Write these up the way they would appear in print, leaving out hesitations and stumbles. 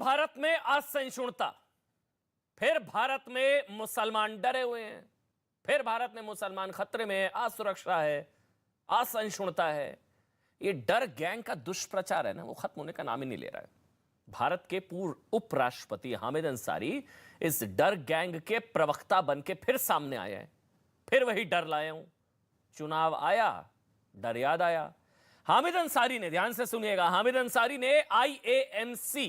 भारत में असहिष्णुता, फिर भारत में मुसलमान डरे हुए हैं, फिर भारत में मुसलमान खतरे में है, असुरक्षा है, असहिष्णुता है। ये डर गैंग का दुष्प्रचार है ना, वो खत्म होने का नाम ही नहीं ले रहा है। भारत के पूर्व उपराष्ट्रपति हामिद अंसारी इस डर गैंग के प्रवक्ता बन के फिर सामने आए हैं। फिर वही डर लाए हूं, चुनाव आया डर याद आया। हामिद अंसारी ने, ध्यान से सुनिएगा, हामिद अंसारी ने IAMC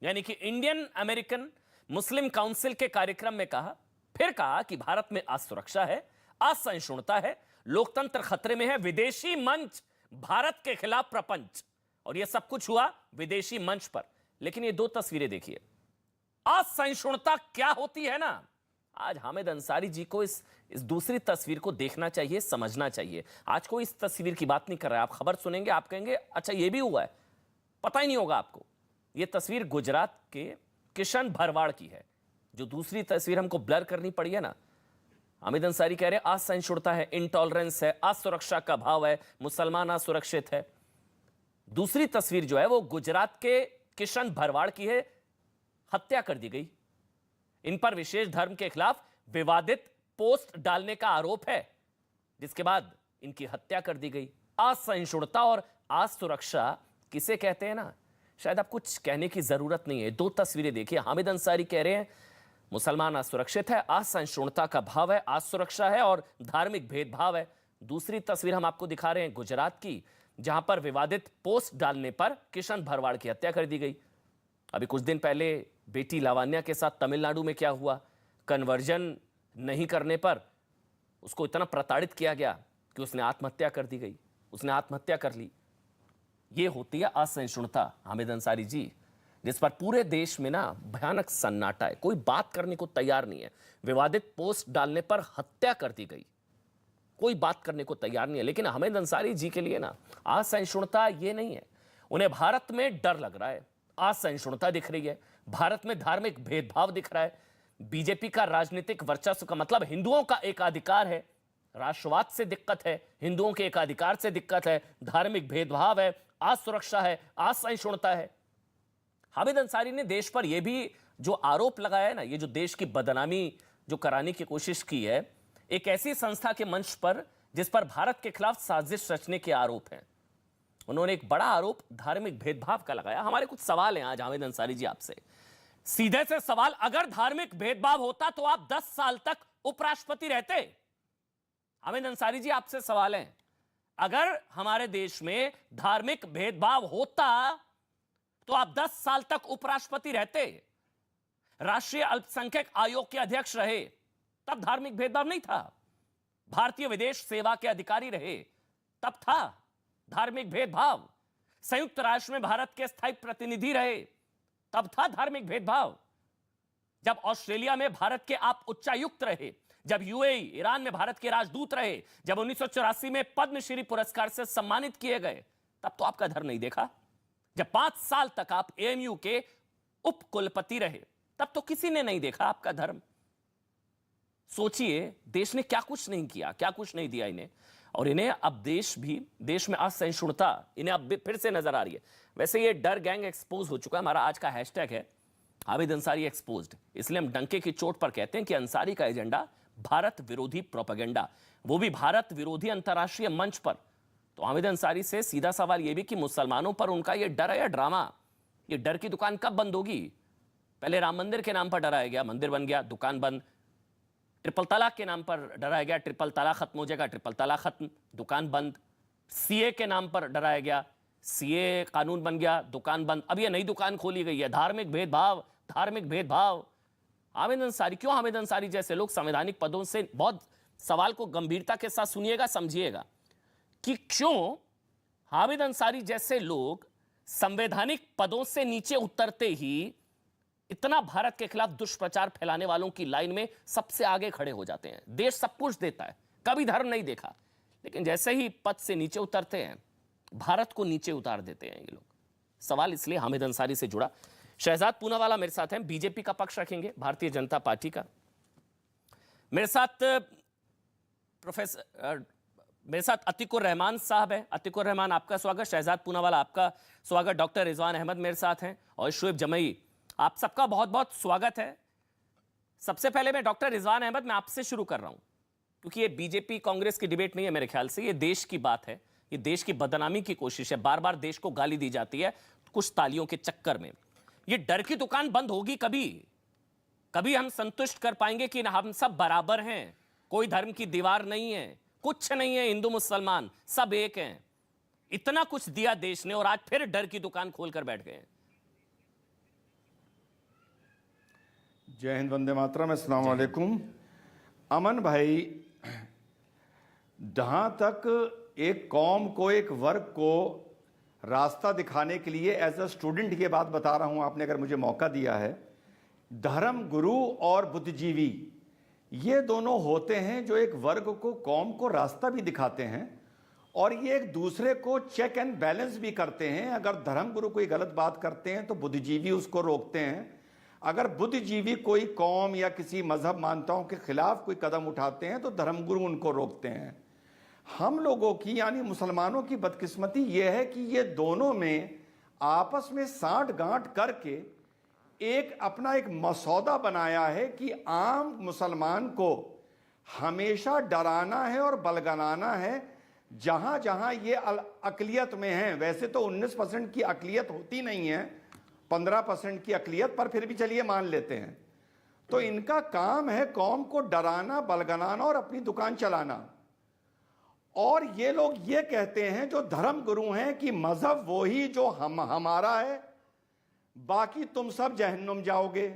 यानी कि इंडियन अमेरिकन मुस्लिम काउंसिल के कार्यक्रम में कहा कि भारत में असुरक्षा है, असहिष्णुता है, लोकतंत्र खतरे में है, विदेशी मंच भारत के खिलाफ प्रपंच, और यह सब कुछ हुआ विदेशी मंच पर। लेकिन ये दो तस्वीरें देखिए, असहिष्णुता क्या होती है ना, आज हामिद अंसारी जी को इस दूसरी तस्वीर को देखना चाहिए, समझना चाहिए। आज कोई इस तस्वीर की बात नहीं कर रहा है। आप खबर सुनेंगे, आप कहेंगे अच्छा ये भी हुआ है, पता ही नहीं होगा आपको। ये तस्वीर गुजरात के किशन भरवाड़ की है। जो दूसरी तस्वीर हमको ब्लर करनी पड़ी है ना, हामिद अंसारी कह रहे हैं असहिष्णुता है, इंटॉलरेंस है, असुरक्षा का भाव है, मुसलमान असुरक्षित है। दूसरी तस्वीर जो है वो गुजरात के किशन भरवाड़ की है, हत्या कर दी गई। इन पर विशेष धर्म के खिलाफ विवादित पोस्ट डालने का आरोप है, जिसके बाद इनकी हत्या कर दी गई। असहिष्णुता और असुरक्षा किसे कहते हैं ना, शायद आप कुछ कहने की जरूरत नहीं है। दो तस्वीरें देखिए, हामिद अंसारी कह रहे हैं मुसलमान असुरक्षित है, असहिष्णुता का भाव है, असुरक्षा है और धार्मिक भेदभाव है। दूसरी तस्वीर हम आपको दिखा रहे हैं गुजरात की, जहां पर विवादित पोस्ट डालने पर किशन भरवाड़ की हत्या कर दी गई। अभी कुछ दिन पहले बेटी लावण्या के साथ तमिलनाडु में क्या हुआ, कन्वर्जन नहीं करने पर उसको इतना प्रताड़ित किया गया कि उसने आत्महत्या कर दी गई, उसने आत्महत्या कर ली। ये होती है असहिष्णुता हामिद अंसारी जी, जिस पर पूरे देश में ना भयानक सन्नाटा है, कोई बात करने को तैयार नहीं है। विवादित पोस्ट डालने पर हत्या कर दी गई, कोई बात करने को तैयार नहीं है। लेकिन हामिद अंसारी जी के लिए ना असहिष्णुता ये नहीं है, उन्हें भारत में डर लग रहा है, असहिष्णुता दिख रही है, भारत में धार्मिक भेदभाव दिख रहा है। बीजेपी का राजनीतिक वर्चस्व का मतलब हिंदुओं का एकाधिकार है, राष्ट्रवाद से दिक्कत है, हिंदुओं के एकाधिकार से दिक्कत है, धार्मिक भेदभाव है, असुरक्षा है, असहिष्णुता है। हामिद अंसारी ने देश पर यह भी जो आरोप लगाया है ना, ये जो देश की बदनामी जो कराने की कोशिश की है एक ऐसी संस्था के मंच पर जिस पर भारत के खिलाफ साजिश रचने के आरोप हैं, उन्होंने एक बड़ा आरोप धार्मिक भेदभाव का लगाया। हमारे कुछ सवाल हैं आज हामिद अंसारी जी आपसे, सीधे से सवाल, अगर धार्मिक भेदभाव होता तो आप 10 साल तक उपराष्ट्रपति रहते? हामिद अंसारी जी आपसे सवाल है, अगर हमारे देश में धार्मिक भेदभाव होता तो आप 10 साल तक उपराष्ट्रपति रहते, राष्ट्रीय अल्पसंख्यक आयोग के अध्यक्ष रहे, तब धार्मिक भेदभाव नहीं था, भारतीय विदेश सेवा के अधिकारी रहे, तब था धार्मिक भेदभाव, संयुक्त राष्ट्र में भारत के स्थायी प्रतिनिधि रहे, तब था धार्मिक भेदभाव, जब ऑस्ट्रेलिया में भारत के आप उच्चायुक्त रहे, जब UAE ईरान में भारत के राजदूत रहे, जब 1984 में पद्मश्री पुरस्कार से सम्मानित किए गए, तब तो आपका धर्म नहीं देखा। जब 5 साल तक आप AMU के उप कुलपति रहे, तब तो किसी ने नहीं देखा आपका धर्म। सोचिए, देश ने क्या कुछ नहीं किया, क्या कुछ नहीं दिया इन्हें, और इन्हें अब देश में असहिष्णुता इन्हें अब फिर से नजर आ रही है। वैसे ये डर गैंग एक्सपोज हो चुका है, हमारा आज का हैशटैग है हामिद अंसारी एक्सपोज्ड। इसलिए हम डंके की चोट पर कहते हैं कि अंसारी का एजेंडा भारत विरोधी प्रोपेगेंडा, वो भी भारत विरोधी अंतर्राष्ट्रीय मंच पर। तो हामिद अंसारी से सीधा सवाल यह भी कि मुसलमानों पर उनका यह डर है या ड्रामा, ये डर की दुकान कब बंद होगी? पहले राम मंदिर के नाम पर डराया गया, मंदिर बन गया, दुकान बंद। ट्रिपल तलाक के नाम पर डराया गया, ट्रिपल तलाक खत्म हो जाएगा, ट्रिपल तलाक खत्म, दुकान बंद। CA के नाम पर डराया गया, CA कानून बन गया, दुकान बंद। अब ये नई दुकान खोली गई है, धार्मिक भेदभाव, धार्मिक भेदभाव। हामिद अंसारी, क्यों हामिद अंसारी जैसे लोग संवैधानिक पदों से, बहुत सवाल को गंभीरता के साथ सुनिएगा, समझिएगा कि क्यों हामिद अंसारी जैसे लोग संवैधानिक पदों से नीचे उतरते ही इतना भारत के खिलाफ दुष्प्रचार फैलाने वालों की लाइन में सबसे आगे खड़े हो जाते हैं। देश सब कुछ देता है, कभी धर्म नहीं देखा, लेकिन जैसे ही पद से नीचे उतरते हैं भारत को नीचे उतार देते हैं ये लोग। सवाल इसलिए हामिद अंसारी से जुड़ा। शहजाद पूनावाला मेरे साथ हैं, बीजेपी का पक्ष रखेंगे, भारतीय जनता पार्टी का। मेरे साथ मेरे साथ अतिकुर रहमान साहब है। अतिकुर रहमान, आपका स्वागत। शहजाद पूनावाला, आपका स्वागत। डॉक्टर रिजवान अहमद मेरे साथ हैं और शुएब जमई आप सबका बहुत बहुत स्वागत है। सबसे पहले मैं डॉक्टर रिजवान अहमद, मैं आपसे शुरू कर रहा हूं, क्योंकि ये बीजेपी कांग्रेस की डिबेट नहीं है मेरे ख्याल से, ये देश की बात है, ये देश की बदनामी की कोशिश है। बार बार देश को गाली दी जाती है कुछ तालियों के चक्कर में। ये डर की दुकान बंद होगी कभी? कभी हम संतुष्ट कर पाएंगे कि हम सब बराबर हैं, कोई धर्म की दीवार नहीं है, कुछ नहीं है, हिंदू मुसलमान सब एक हैं। इतना कुछ दिया देश ने और आज फिर डर की दुकान खोलकर बैठ गए हैं। जय हिंद, वंदे मातरम, अस्सलाम वालेकुम। अमन भाई, जहाँ तक एक कौम को, एक वर्ग को रास्ता दिखाने के लिए एज अ स्टूडेंट ये बात बता रहा हूँ, आपने अगर मुझे मौका दिया है, धर्म गुरु और बुद्धिजीवी ये दोनों होते हैं जो एक वर्ग को, कौम को रास्ता भी दिखाते हैं और ये एक दूसरे को चेक एंड बैलेंस भी करते हैं। अगर धर्म गुरु कोई गलत बात करते हैं तो बुद्धिजीवी उसको रोकते हैं। अगर बुद्धिजीवी कोई कौम या किसी मजहब मान्यताओं के खिलाफ कोई कदम उठाते हैं तो धर्मगुरु उनको रोकते हैं। हम लोगों की यानी मुसलमानों की बदकिस्मती यह है कि ये दोनों में आपस में साठ गांठ करके एक अपना एक मसौदा बनाया है कि आम मुसलमान को हमेशा डराना है और बलगनाना है जहां जहां ये अकलियत में है। वैसे तो 19% की अकलियत होती नहीं है, 15% की अकलियत, पर फिर भी चलिए मान लेते हैं। तो इनका काम है कौम को डराना, बलगनाना और अपनी दुकान चलाना। और ये लोग ये कहते हैं जो धर्म गुरु हैं कि मजहब वही जो हमारा है, बाकी तुम सब जहन्नुम जाओगे।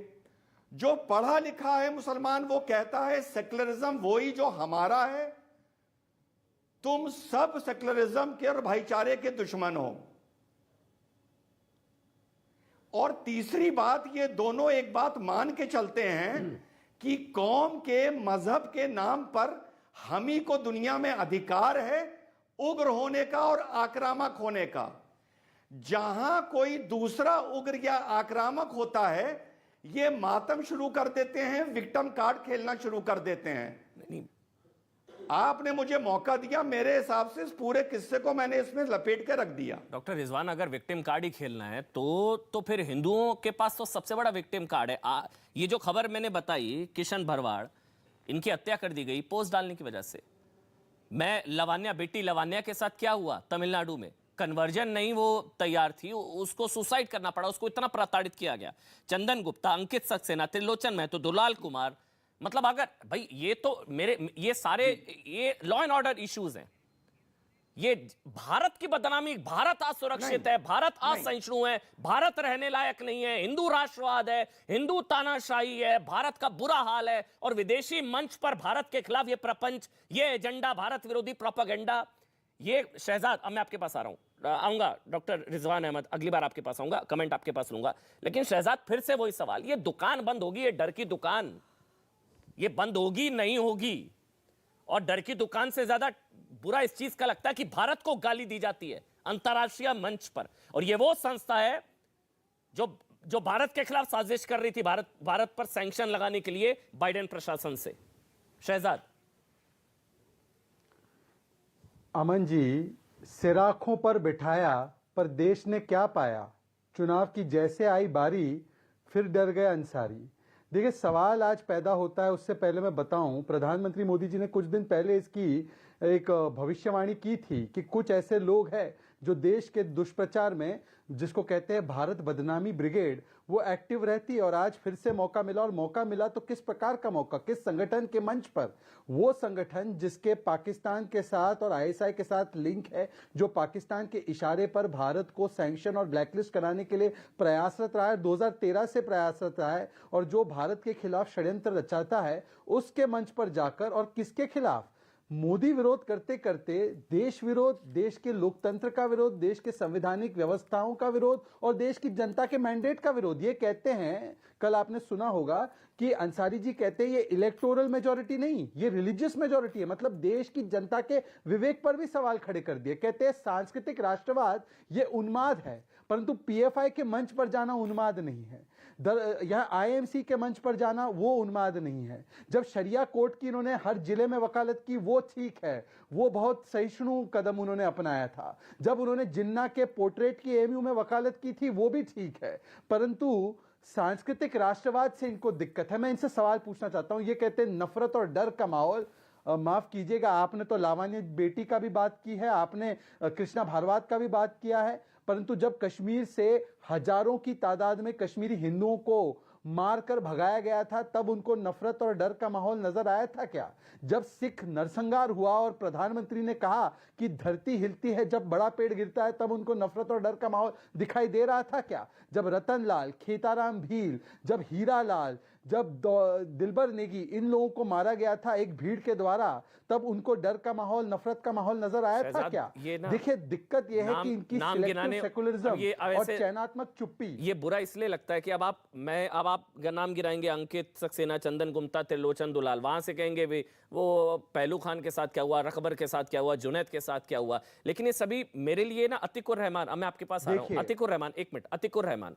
जो पढ़ा लिखा है मुसलमान वो कहता है सेक्युलरिज्म वही जो हमारा है, तुम सब सेक्युलरिज्म के और भाईचारे के दुश्मन हो। और तीसरी बात, ये दोनों एक बात मान के चलते हैं कि कौम के मजहब के नाम पर हम ही को दुनिया में अधिकार है उग्र होने का और आक्रामक होने का। जहां कोई दूसरा उग्र या आक्रामक होता है ये मातम शुरू कर देते हैं, विक्टिम कार्ड खेलना शुरू कर देते हैं। आपने मुझे मौका दिया, मेरे हिसाब से इस पूरे किस्से को मैंने इसमें लपेट के रख दिया। डॉक्टर रिजवान, अगर विक्टिम कार्ड ही खेलना है तो फिर हिंदुओं के पास तो सबसे बड़ा विक्टिम कार्ड है। ये जो खबर मैंने बताई, किशन भरवाड़, इनकी हत्या कर दी गई पोस्ट डालने की वजह से। मैं लवान्या, बेटी लवान्या के साथ क्या हुआ तमिलनाडु में, कन्वर्जन नहीं वो तैयार थी, उसको सुसाइड करना पड़ा, उसको इतना प्रताड़ित किया गया। चंदन गुप्ता, अंकित सक्सेना, त्रिलोचन महतो, दुलाल कुमार, मतलब अगर भाई ये तो ये सारे ये लॉ एंड ऑर्डर इश्यूज हैं। ये भारत की बदनामी, भारत असुरक्षित है, भारत असहिष्णु है, भारत रहने लायक नहीं है, हिंदू राष्ट्रवाद है, हिंदू तानाशाही है, भारत का बुरा हाल है। और विदेशी मंच पर भारत के खिलाफ ये प्रपंच, ये एजेंडा, भारत विरोधी प्रोपेगेंडा, ये शहजाद, अब मैं आपके पास आ रहा हूं, आऊंगा डॉक्टर रिजवान अहमद, अगली बार आपके पास आऊंगा, कमेंट आपके पास लूंगा। लेकिन शहजाद, फिर से वही सवाल, ये दुकान बंद होगी, ये डर की दुकान, ये बंद होगी नहीं होगी? और डर की दुकान से ज्यादा बुरा इस चीज का लगता है कि भारत को गाली दी जाती है अंतरराष्ट्रीय मंच पर, और ये वो संस्था है जो भारत के खिलाफ साजिश कर रही थी, भारत पर सैंक्शन लगाने के लिए बाइडेन प्रशासन से। शहजाद। अमन जी, सिराखों पर बिठाया पर देश ने क्या पाया, चुनाव की जैसे आई बारी फिर डर गए अंसारी। देखिए, सवाल आज पैदा होता है, उससे पहले मैं बताऊं, प्रधानमंत्री मोदी जी ने कुछ दिन पहले इसकी एक भविष्यवाणी की थी कि कुछ ऐसे लोग हैं जो देश के दुष्प्रचार में, जिसको कहते हैं भारत बदनामी ब्रिगेड, वो एक्टिव रहती है। और आज फिर से मौका मिला, और मौका मिला तो किस प्रकार का मौका, किस संगठन के मंच पर? वो संगठन जिसके पाकिस्तान के साथ और आईएसआई के साथ लिंक है, जो पाकिस्तान के इशारे पर भारत को सैंक्शन और ब्लैकलिस्ट कराने के लिए प्रयासरत रहा है, 2013 से प्रयासरत रहा है, और जो भारत के खिलाफ षड्यंत्र रचाता है, उसके मंच पर जाकर और किसके खिलाफ मोदी विरोध करते करते देश विरोध, देश के लोकतंत्र का विरोध, देश के संवैधानिक व्यवस्थाओं का विरोध और देश की जनता के मैंडेट का विरोध। ये कहते हैं, कल आपने सुना होगा कि अंसारी जी कहते हैं ये इलेक्टोरल मेजॉरिटी नहीं, ये रिलीजियस मेजॉरिटी है। मतलब देश की जनता के विवेक पर भी सवाल खड़े कर दिए। कहते हैं सांस्कृतिक राष्ट्रवाद ये उन्माद है, परंतु पीएफआई के मंच पर जाना उन्माद नहीं है, यह आईएमसी के मंच पर जाना वो उन्माद नहीं है। जब शरिया कोर्ट की इन्होंने हर जिले में वकालत की वो ठीक है, वो बहुत सहिष्णु कदम उन्होंने अपनाया था। जब उन्होंने जिन्ना के पोर्ट्रेट की एमयू में वकालत की थी वो भी ठीक है, परंतु सांस्कृतिक राष्ट्रवाद से इनको दिक्कत है। मैं इनसे सवाल पूछना चाहता हूं, ये कहते हैं नफरत और डर का माहौल। माफ कीजिएगा, आपने तो लावण्य बेटी का भी बात की है, आपने कृष्णा भारद्वाज का भी बात किया है, परंतु जब कश्मीर से हजारों की तादाद में कश्मीरी हिंदुओं को मारकर भगाया गया था, तब उनको नफरत और डर का माहौल नजर आया था क्या? जब सिख नरसंहार हुआ और प्रधानमंत्री ने कहा कि धरती हिलती है जब बड़ा पेड़ गिरता है, तब उनको नफरत और डर का माहौल दिखाई दे रहा था क्या? जब रतनलाल, खेताराम भील, जब हीरा लाल, जब दिलबर नेगी, इन लोगों को मारा गया था एक भीड़ के द्वारा, तब उनको डर का माहौल, नफरत का माहौल नजर आया था क्या? देखिए, दिक्कत यह है कि इनकी सिलेक्टिव सेकुलरिज्म और चयनात्मक चुप्पी। ये बुरा इसलिए लगता है कि अब आप नाम गिराएंगे, अंकित सक्सेना, चंदन गुप्ता, त्रिलोचन दुलाल, वहां से कहेंगे भी वो पहलू खान के साथ क्या हुआ, रकबर के साथ क्या हुआ, जुनैद के साथ क्या हुआ। लेकिन ये सभी मेरे लिए ना अतिकुर रहमान, अब मैं आपके पास आ रहा हूं, अतिकुर रहमान, एक मिनट, अतिकुर रहमान,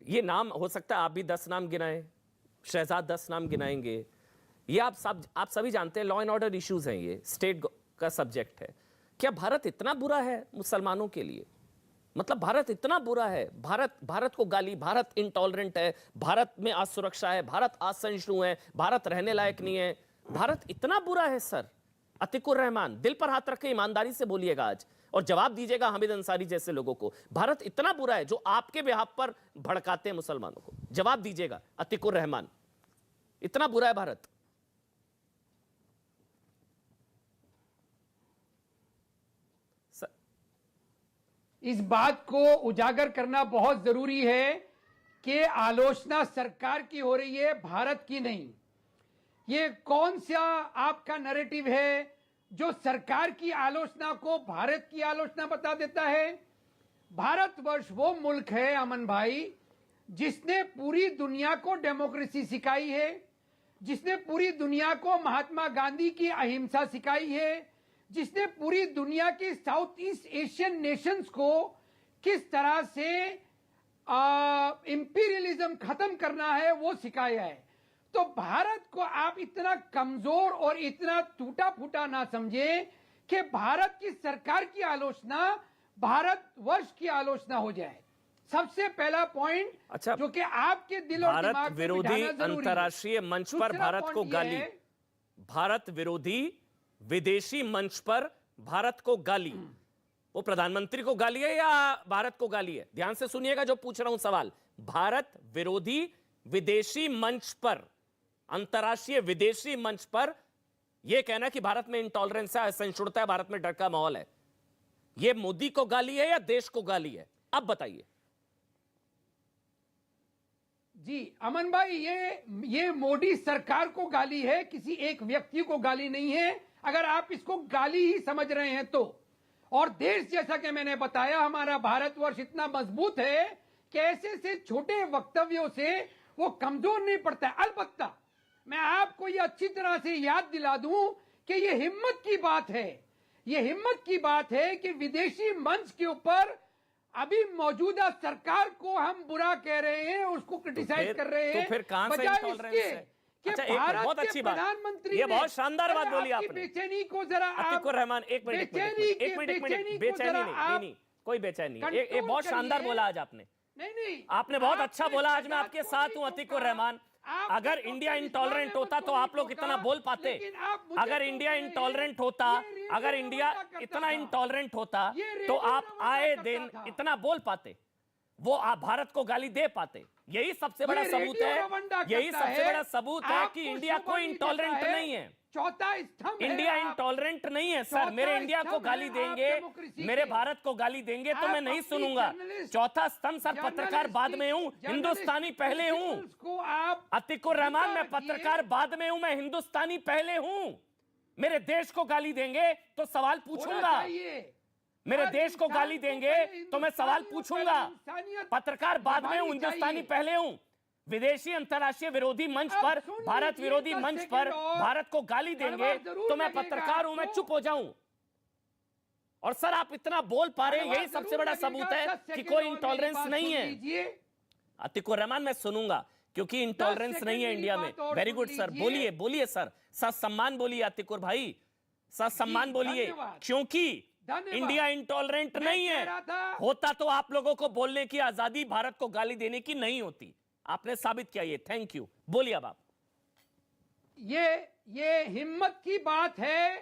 ये नाम हो सकता है आप भी 10 नाम गिनाएं, शहजाद 10 नाम गिनाएंगे, ये आप सभी जानते हैं लॉ एंड ऑर्डर इश्यूज हैं, ये स्टेट का सब्जेक्ट है। क्या भारत इतना बुरा है मुसलमानों के लिए? मतलब भारत इतना बुरा है? भारत को गाली, भारत इंटॉलरेंट है, भारत में असुरक्षा है, भारत असहिष्णु है, भारत रहने लायक नहीं है, भारत इतना बुरा है सर? अतिकुर रहमान, दिल पर हाथ रख के ईमानदारी से बोलिएगा आज और जवाब दीजिएगा हामिद अंसारी जैसे लोगों को, भारत इतना बुरा है जो आपके बिहाफ पर भड़काते हैं मुसलमानों को? जवाब दीजिएगा अतिकुर रहमान, इतना बुरा है भारत? इस बात को उजागर करना बहुत जरूरी है कि आलोचना सरकार की हो रही है, भारत की नहीं। ये कौन सा आपका नैरेटिव है जो सरकार की आलोचना को भारत की आलोचना बता देता है? भारतवर्ष वो मुल्क है अमन भाई जिसने पूरी दुनिया को डेमोक्रेसी सिखाई है, जिसने पूरी दुनिया को महात्मा गांधी की अहिंसा सिखाई है, जिसने पूरी दुनिया के साउथ ईस्ट एशियन नेशंस को किस तरह से इंपीरियलिज्म खत्म करना है वो सिखाया है। तो भारत को आप इतना कमजोर और इतना टूटा फूटा ना समझे कि भारत की सरकार की आलोचना भारतवर्ष की आलोचना हो जाए। सबसे पहला पॉइंट, अच्छा, जो कि आपके दिल और दिमाग में विरोधी अंतर्राष्ट्रीय मंच पर भारत को गाली, भारत विरोधी विदेशी मंच पर भारत को गाली, वो प्रधानमंत्री को गाली है या भारत को गाली है? ध्यान से सुनिएगा जो पूछ रहा हूं सवाल। भारत विरोधी विदेशी मंच पर, अंतर्राष्ट्रीय विदेशी मंच पर यह कहना कि भारत में इंटॉलरेंस है, असहिष्णुता है, भारत में डर का माहौल है, यह मोदी को गाली है या देश को गाली है? अब बताइए जी अमन भाई, ये मोदी सरकार को गाली है, किसी एक व्यक्ति को गाली नहीं है, अगर आप इसको गाली ही समझ रहे हैं तो। और देश, जैसा कि मैंने बताया, हमारा भारतवर्ष इतना मजबूत है कि ऐसे से छोटे वक्तव्यों से वो कमजोर नहीं पड़ता है। अलबत्ता मैं आपको ये अच्छी तरह से याद दिला दूं कि ये हिम्मत की बात है, ये हिम्मत की बात है कि विदेशी मंच के ऊपर अभी मौजूदा सरकार को हम बुरा कह रहे हैं, उसको क्रिटिसाइज कर रहे हैं, तो फिर कहां से इंटॉलरेंस है? अच्छा, एक बहुत अच्छी बात, ये बहुत शानदार बात बोली आपने। बेचैनी को जरा अतिकुर रहमान, एक मिनट, बेचैनी नहीं, कोई बेचैनी नहीं, ये बहुत शानदार बोला आज आपने। नहीं, आपने बहुत अच्छा बोला, आज मैं आपके साथ हूं अतिकुर रहमान। अगर इंडिया इंटॉलरेंट होता तो आप लोग इतना बोल पाते? अगर इंडिया इंटॉलरेंट होता, अगर इंडिया इतना इंटॉलरेंट होता तो आप आए दिन इतना बोल पाते? वो आप भारत को गाली दे पाते? यही सबसे बड़ा सबूत है, यही सबसे बड़ा सबूत है कि इंडिया कोई इंटॉलरेंट नहीं है। चौथा स्तंभ, इंडिया इंटॉलरेंट नहीं है सर। मेरे इंडिया को गाली देंगे, मेरे भारत को गाली देंगे तो मैं नहीं सुनूंगा। चौथा स्तंभ सर, पत्रकार बाद में हूं, हिंदुस्तानी पहले हूं। अतिकुर रहमान, मैं पत्रकार बाद में हूं, मैं हिंदुस्तानी पहले हूं। मेरे देश को गाली देंगे तो सवाल पूछूंगा, मेरे देश को गाली देंगे तो मैं सवाल पूछूंगा। पत्रकार बाद में हूं, हिंदुस्तानी पहले हूं। विदेशी अंतर्राष्ट्रीय विरोधी मंच पर, भारत विरोधी मंच पर भारत को गाली देंगे तो मैं पत्रकार हूं, मैं चुप हो जाऊं? और सर आप इतना बोल पा रहे हैं, यही सबसे बड़ा सबूत है कि कोई इंटॉलरेंस नहीं है। अतिकुर रहमान, मैं सुनूंगा क्योंकि इंटॉलरेंस नहीं है इंडिया में। वेरी गुड सर, बोलिए सर, सम्मान बोलिए अतिकुर भाई, सम्मान बोलिए, क्योंकि धन्यवाद। इंडिया इंटॉलरेंट मैं नहीं कह है। रहा था- होता तो आप लोगों को बोलने की आजादी, भारत को गाली देने की नहीं होती। आपने साबित किया ये। Thank you. बोलिए अब आप। ये हिम्मत की बात है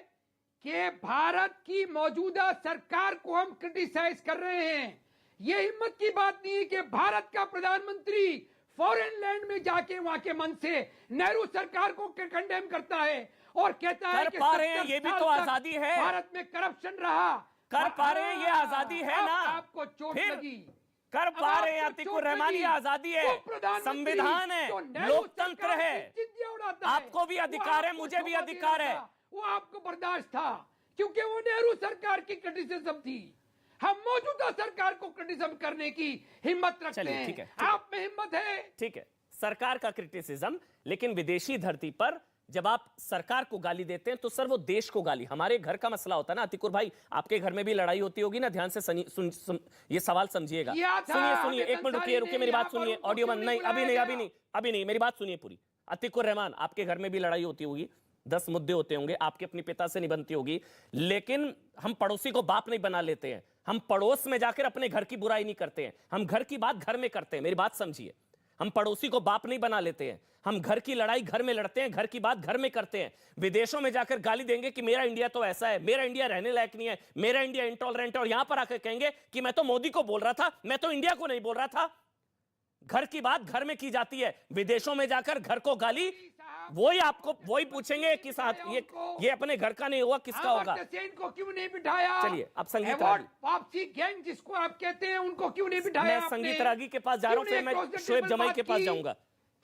कि भारत की मौजूदा सरकार को हम क्रिटिसाइज कर रहे हैं। ये हिम्मत की बात नहीं है कि भारत का प्रधानमंत्री फॉरेन लैंड में जाके वहां के मन से नेहरू सरकार को कंडेम करता है और कहता है कर कि पा रहे हैं, 70 ये भी साल तो तक आजादी है। भारत में करप्शन रहा। कर पा रहे हैं, ये आजादी है अब ना। आपको चोट फिर लगी। कर अब पा रहे हैं, आपको अतीकुर चोट रहमान, लगी। ये आजादी है, वो प्रधानमंत्री संविधान है, जो नेहरू लोकतंत्र सरकार है। की चिंधियां उड़ाता है, आपको भी वो अधिकार है, आपको मुझे भी शोभा दे अधिकार रहा है। था। वो आपको बर्दाश्त था क्योंकि वो नेहरू सरकार की क्रिटिसिज्म थी। हम मौजूदा सरकार को क्रिटिसिज्म करने की हिम्मत रखते चलिए, हैं। ठीक है, ठीक है। आप में हिम्मत है। ठीक है, सरकार का क्रिटिसिज्म, लेकिन विदेशी धरती पर जब आप सरकार को गाली देते हैं तो सर वो देश को गाली, हमारे घर का मसला होता है ना। अतीकुर भाई, आपके घर में भी लड़ाई होती होगी ना, ध्यान से ये सवाल समझिएगा। किया था, सुनिए, एक मिनट रुकिए, मेरी बात सुनिए। ऑडियो बंद नहीं, अभी नहीं, मेरी बात सुनिए पूरी। अतीकुर रहमान, आपके घर में भी लड़ाई होती होगी, 10 मुद्दे होते होंगे, आपके अपने पिता से नहीं बनती होगी, लेकिन हम पड़ोसी को बाप नहीं बना लेते हैं। हम पड़ोस में जाकर अपने घर की बुराई नहीं करते हैं, हम घर की बात घर में करते हैं। मेरी बात समझिए, हम पड़ोसी को बाप नहीं बना लेते हैं, हम घर की लड़ाई घर में लड़ते हैं, घर की बात घर में करते हैं। विदेशों में जाकर गाली देंगे कि मेरा इंडिया तो ऐसा है, मेरा इंडिया रहने लायक नहीं है, मेरा इंडिया इंटॉलरेंट है, और यहां पर आकर कहेंगे कि मैं तो मोदी को बोल रहा था, मैं तो इंडिया को नहीं बोल रहा था। घर की बात घर में की जाती है, विदेशों में जाकर घर को गाली, वही आपको वही पूछेंगे कि साथ ये अपने घर का नहीं हुआ, किसका होगा? को क्यों नहीं बिठाया? चलिए, अब संगीत अवार्ड रागी। वापसी गैंग जिसको आप कहते हैं, उनको क्यों नहीं बिठाया मैं आपने? संगीत रागी के पास जा रहा हूं, क्यों फिर मैं नहीं across the शोएब table जमाई बात के पास की? जाऊंगा।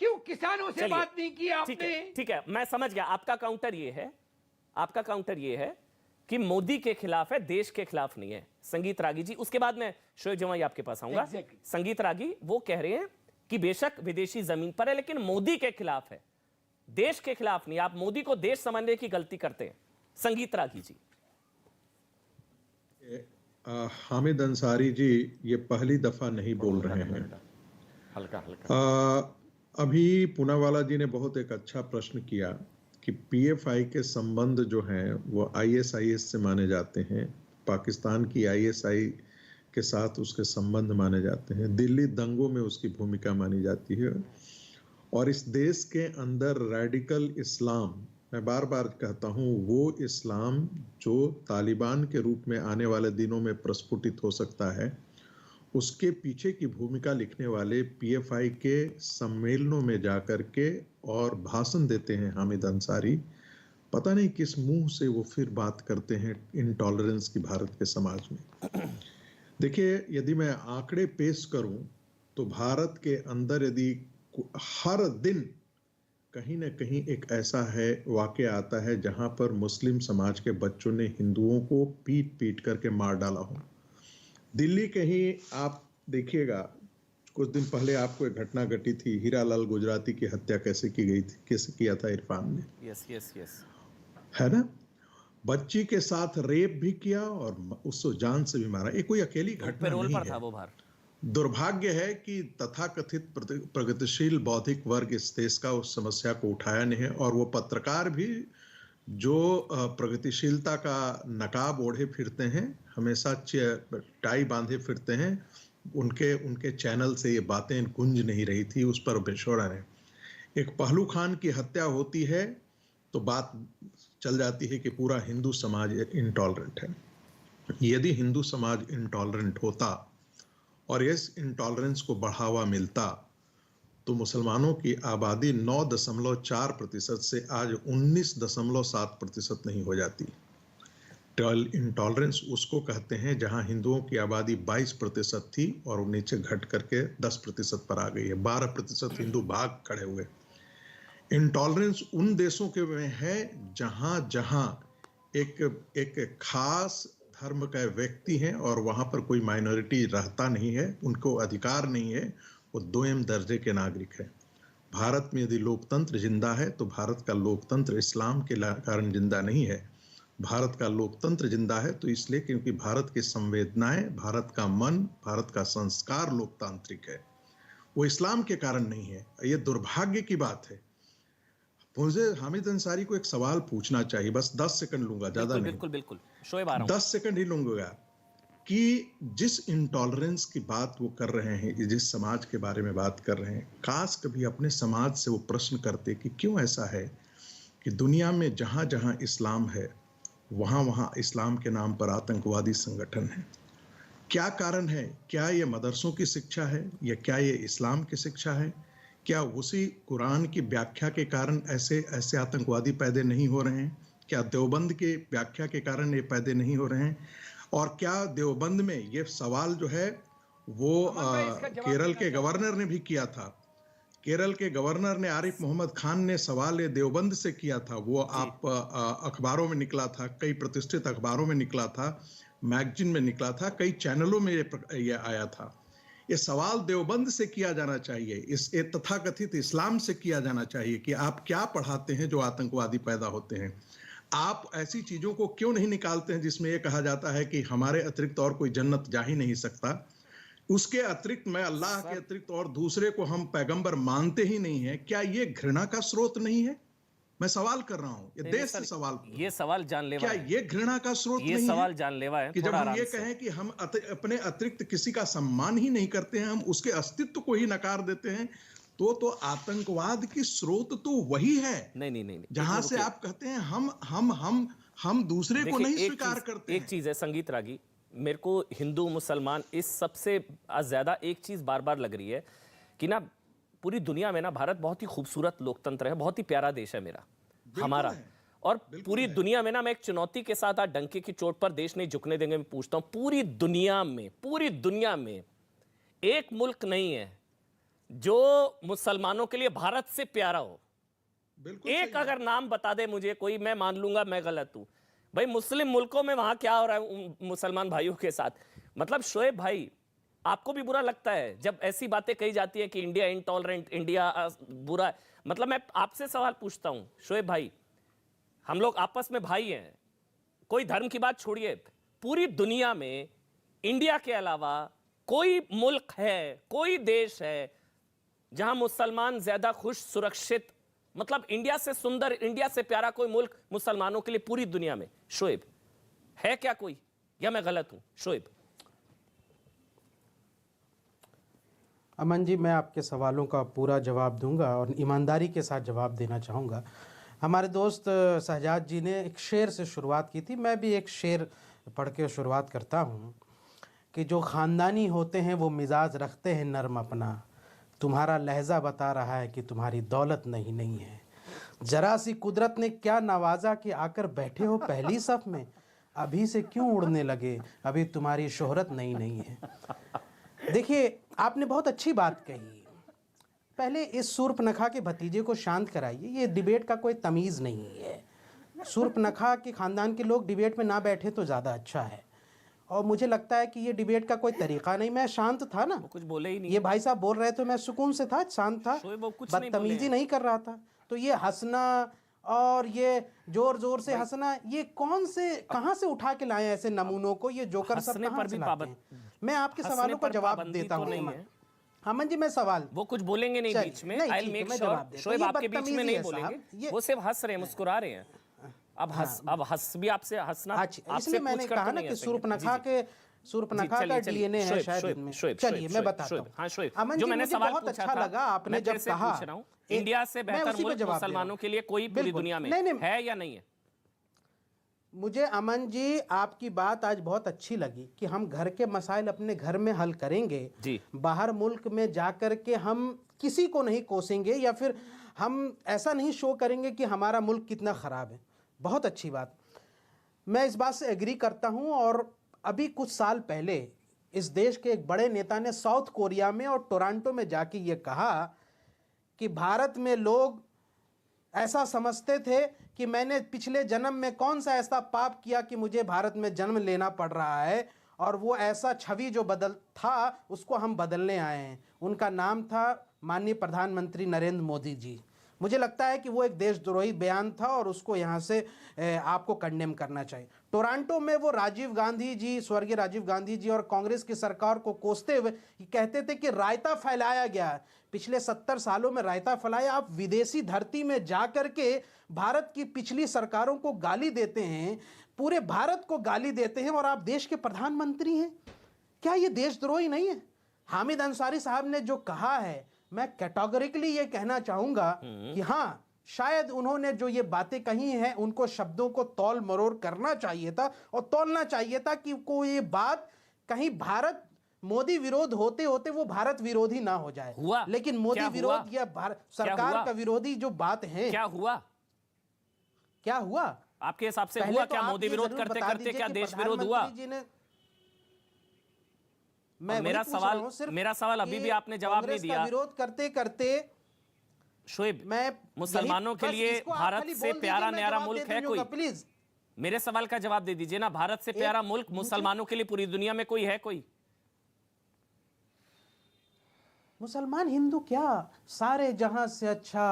क्यों किसानों से चलिए, बात नहीं की ठीक आपने? है, ठीक है, मैं समझ गया। आपका काउंटर ये है, आपका काउंटर ये है कि मोदी के खिलाफ है, देश के खिलाफ नहीं है। संगीत रागी जी, उसके बाद मैं शोएब जमाई आपके पास आऊंगा। Exactly. संगीत रागी वो कह रहे हैं कि बेशक विदेशी जमीन पर है, लेकिन मोदी के खिलाफ है, देश के खिलाफ नहीं। आप मोदी को देश समझने की गलती करते हैं। संगीत रागी जी। हामिद अंसारी जी ये पहली दफा नहीं बोल रहे हैं। हल्का हल्का। अभी पूनावाला जी ने बहुत एक अच्छा प्रश्न किया कि पीएफआई के संबंध जो हैं वो आईएसआईएस से माने जाते हैं, पाकिस्तान की आईएसआई के साथ उसके संबंध माने जाते हैं, दिल्ली दंगों में उसकी भूमिका मानी जाती है, और इस देश के अंदर रेडिकल इस्लाम, मैं बार बार कहता हूँ, वो इस्लाम जो तालिबान के रूप में आने वाले दिनों में प्रस्फुटित हो सकता है, उसके पीछे की भूमिका लिखने वाले पीएफआई के सम्मेलनों में जाकर के और भाषण देते हैं हामिद अंसारी। पता नहीं किस मुंह से वो फिर बात करते हैं इंटॉलरेंस की भारत के समाज में। देखिए, यदि मैं आंकड़े पेश करूं तो भारत के अंदर यदि हर दिन कहीं ना कहीं एक ऐसा है वाकया आता है जहां पर मुस्लिम समाज के बच्चों ने हिंदुओं को पीट पीट करके मार डाला हो। दिल्ली के ही आप देखिएगा, कुछ दिन पहले आपको एक घटना घटी थी, हीरालाल गुजराती की हत्या कैसे की गई थी, कैसे किया था इरफान ने। यस यस यस, है ना, बच्ची के साथ रेप भी किया और उसको जान से भी मारा। ये कोई अकेली घटना नहीं पर था है। वो बाहर। दुर्भाग्य है कि तथाकथित प्रगतिशील बौद्धिक वर्ग इस देश का उस समस्या को उठाया नहीं है, और वो पत्रकार भी जो प्रगतिशीलता का नकाब ओढ़े फिरते हैं, हमेशा टाई बांधे फिरते हैं, उनके चैनल से ये बातें गूंज नहीं रही थी। उस पर बेशोरा ने, एक पहलू खान की हत्या होती है तो बात चल जाती है कि पूरा हिंदू समाज इंटॉलरेंट है। यदि हिंदू समाज इंटॉलरेंट होता और इस इंटॉलरेंस को बढ़ावा मिलता तो मुसलमानों की आबादी 9.4% से आज 19.7% नहीं हो जाती। इंटॉलरेंस उसको कहते हैं जहां हिंदुओं की आबादी 22% थी और वो नीचे घट करके 10% पर आ गई है। 12% हिंदू भाग खड़े हुए। इंटॉलरेंस उन देशों के में है जहां जहां एक खास धर्म का व्यक्ति है और वहां पर कोई माइनॉरिटी रहता नहीं है, उनको अधिकार नहीं है, वो दोयम दर्जे के नागरिक है। भारत में यदि लोकतंत्र जिंदा है तो भारत का लोकतंत्र इस्लाम के कारण जिंदा नहीं है। भारत का लोकतंत्र जिंदा है तो इसलिए क्योंकि भारत की संवेदनाएं, भारत का मन, भारत का संस्कार लोकतांत्रिक है, वो इस्लाम के कारण नहीं है। ये दुर्भाग्य की बात है। मुझे हामिद अंसारी को एक सवाल पूछना चाहिए, बस 10 सेकंड लूंगा, ज्यादा नहीं, बिल्कुल बिल्कुल शोएब आ रहा हूं। 10 सेकंड ही लूंगा कि जिस इंटॉलरेंस की बात वो कर रहे हैं, जिस समाज के बारे में बात कर रहे हैं, काश कभी अपने समाज से वो प्रश्न करते कि क्यों ऐसा है कि दुनिया में जहां जहां इस्लाम है वहां वहां इस्लाम के नाम पर आतंकवादी संगठन है। क्या कारण है? क्या ये मदरसों की शिक्षा है या क्या ये इस्लाम की शिक्षा है? क्या उसी कुरान की व्याख्या के कारण ऐसे ऐसे आतंकवादी पैदा नहीं हो रहे हैं? क्या देवबंद के व्याख्या के कारण ये पैदा नहीं हो रहे हैं? और क्या देवबंद में ये सवाल जो है वो केरल के गवर्नर ने भी किया था। केरल के गवर्नर ने आरिफ मोहम्मद खान ने सवाल ये देवबंद से किया था। वो आप अखबारों में निकला था, कई प्रतिष्ठित अखबारों में निकला था, मैगजीन में निकला था, कई चैनलों में ये आया था। ये सवाल देवबंद से किया जाना चाहिए, इस तथाकथित इस्लाम से किया जाना चाहिए कि आप क्या पढ़ाते हैं जो आतंकवादी पैदा होते हैं। आप ऐसी चीजों को क्यों नहीं निकालते हैं जिसमें यह कहा जाता है कि हमारे अतिरिक्त और कोई जन्नत जा ही नहीं सकता। उसके अतिरिक्त मैं अल्लाह के अतिरिक्त और दूसरे को हम पैगंबर मानते ही नहीं है। क्या ये घृणा का स्रोत नहीं है? मैं सवाल कर रहा हूं, ये देश से सवाल, ये सवाल जानलेवा क्या है। ये घृणा का स्रोत ये नहीं सवाल है जानलेवा है कि जब हम ये कहें कि हम अपने अतिरिक्त किसी का सम्मान ही नहीं करते हैं, हम उसके अस्तित्व को ही नकार देते हैं, तो आतंकवाद की स्रोत तो वही है। नहीं जहां से आप कहते हैं हम दूसरे को नहीं स्वीकार करते हैं। एक चीज है संगीत रागी, मेरे को हिंदू मुसलमान इस सबसे ज्यादा एक चीज बार बार लग रही है कि ना पूरी दुनिया में ना भारत बहुत ही खूबसूरत लोकतंत्र है, बहुत ही प्यारा देश है मेरा, हमारा। और पूरी दुनिया में ना मैं एक चुनौती के साथ आज डंके की चोट पर देश नहीं झुकने देंगे मैं पूछता हूं, पूरी दुनिया में एक मुल्क नहीं है जो मुसलमानों के लिए भारत से प्यारा हो। एक अगर नाम बता दे मुझे कोई, मैं मान लूंगा मैं गलत हूं। भाई मुस्लिम मुल्कों में वहां क्या हो रहा है मुसलमान भाइयों के साथ? मतलब शोएब भाई, आपको भी बुरा लगता है जब ऐसी बातें कही जाती है कि इंडिया इंटॉलरेंट, इंडिया बुरा है? मतलब मैं आपसे सवाल पूछता हूं शोएब भाई, हम लोग आपस में भाई हैं, कोई धर्म की बात छोड़िए, पूरी दुनिया में इंडिया के अलावा कोई मुल्क है, कोई देश है जहां मुसलमान ज्यादा खुश, सुरक्षित, मतलब इंडिया से सुंदर, इंडिया से प्यारा कोई मुल्क मुसलमानों के लिए पूरी दुनिया में शोएब है क्या कोई, या मैं गलत हूं शोएब? अमन जी, मैं आपके सवालों का पूरा जवाब दूंगा और ईमानदारी के साथ जवाब देना चाहूँगा। हमारे दोस्त शहजाद जी ने एक शेर से शुरुआत की थी, मैं भी एक शेर पढ़ के शुरुआत करता हूँ कि जो ख़ानदानी होते हैं वो मिजाज रखते हैं नरम अपना, तुम्हारा लहजा बता रहा है कि तुम्हारी दौलत नहीं है। ज़रा सी कुदरत ने क्या नवाजा कि आकर बैठे हो पहली सफ़ में, अभी से क्यों उड़ने लगे, अभी तुम्हारी शोहरत नहीं है। देखिए, आपने बहुत अच्छी बात कही। पहले इस सूर्पनखा के भतीजे को शांत कराइए, ये डिबेट का कोई तमीज़ नहीं है। सूर्पनखा के ख़ानदान के लोग डिबेट में ना बैठे तो ज़्यादा अच्छा है। और मुझे लगता है कि ये डिबेट का कोई तरीका नहीं। मैं शांत था ना, कुछ बोले ही नहीं। ये भाई साहब बोल रहे थे, मैं सुकून से था, शांत था, बदतमीजी नहीं कर रहा था। तो ये हंसना और ये जोर जोर से हंसना, ये कौन से कहाँ से उठा के लाए ऐसे नमूनों को? ये जोकर सब कहाँ से लाते हैं? मैं आपके सवालों का जवाब देता हूँ। अमन जी, मैं सवाल, वो कुछ बोलेंगे नहीं बीच में, I'll make sure, शोएब आपके बीच में नहीं बोलेंगे, वो सिर्फ हंस रहे हैं, मुस्कुरा रहे हैं। अब हंस भी आपसे हंसना, इसलिए मैंने कहा ना कि सूर्पनखा का डीएनए है शायद इनमें। चलिए मैं बताता हूँ। हाँ शोएब, अमन जी, मुझे बहुत अच्छा लगा आपने जब कहा इंडिया से बेहतर मुल्क मुसलमानों के लिए कोई पूरी दुनिया में है या नहीं है। मुझे अमन जी आपकी बात आज बहुत अच्छी लगी कि हम घर के मसाइल अपने घर में हल करेंगे जी। बाहर मुल्क में जाकर के हम किसी को नहीं कोसेंगे या फिर हम ऐसा नहीं शो करेंगे कि हमारा मुल्क कितना ख़राब है। बहुत अच्छी बात, मैं इस बात से एग्री करता हूँ। और अभी कुछ साल पहले इस देश के एक बड़े नेता ने साउथ कोरिया में और टोरंटो में जाके ये कहा कि भारत में लोग ऐसा समझते थे कि मैंने पिछले जन्म में कौन सा ऐसा पाप किया कि मुझे भारत में जन्म लेना पड़ रहा है, और वो ऐसा छवि जो बदल था उसको हम बदलने आए हैं। उनका नाम था माननीय प्रधानमंत्री नरेंद्र मोदी जी। मुझे लगता है कि वो एक देशद्रोही बयान था और उसको यहाँ से आपको कंडेम करना चाहिए। टोरंटो में वो राजीव गांधी जी, स्वर्गीय राजीव गांधी जी और कांग्रेस की सरकार को कोसते हुए कहते थे कि रायता फैलाया गया है। पिछले 70 सालों में रायता फैलाया। आप विदेशी धरती में जा करके भारत की पिछली सरकारों को गाली देते हैं, पूरे भारत को गाली देते हैं और आप देश के प्रधानमंत्री हैं। क्या ये देशद्रोही नहीं है? हामिद अंसारी साहब ने जो कहा है, मैं कैटेगोरिकली ये कहना चाहूंगा कि हाँ, शायद उन्होंने जो ये बातें कही हैं उनको शब्दों को तौल मरोड़ करना चाहिए था और तौलना चाहिए था कि कोई ये बात कहीं भारत मोदी विरोध होते होते वो भारत विरोधी ना हो जाए। हुआ? लेकिन मोदी क्या विरोध हुआ? या भारत सरकार का विरोधी जो बात है, क्या हुआ? क्या हुआ आपके हिसाब से? पहले हुआ तो क्या? आप मोदी ये विरोध जरूर करते बता करते दीजिए क्या कि देश विरोध हुआ? प्रधानमंत्री जी ने मैं मेरा वही पूछ रहा सवाल हूं सिर्फ मेरा सवाल अभी कि भी आपने जवाब नहीं कांग्रेस का दिया। विरोध करते करते शोएब, मैं मुसलमानों के लिए भारत से प्यारा न्यारा मुल्क है कोई? प्लीज मेरे सवाल का जवाब दे दीजिए ना। भारत से प्यारा मुल्क मुसलमानों के लिए पूरी दुनिया में कोई है? कोई मुसलमान हिंदू क्या, सारे जहां से अच्छा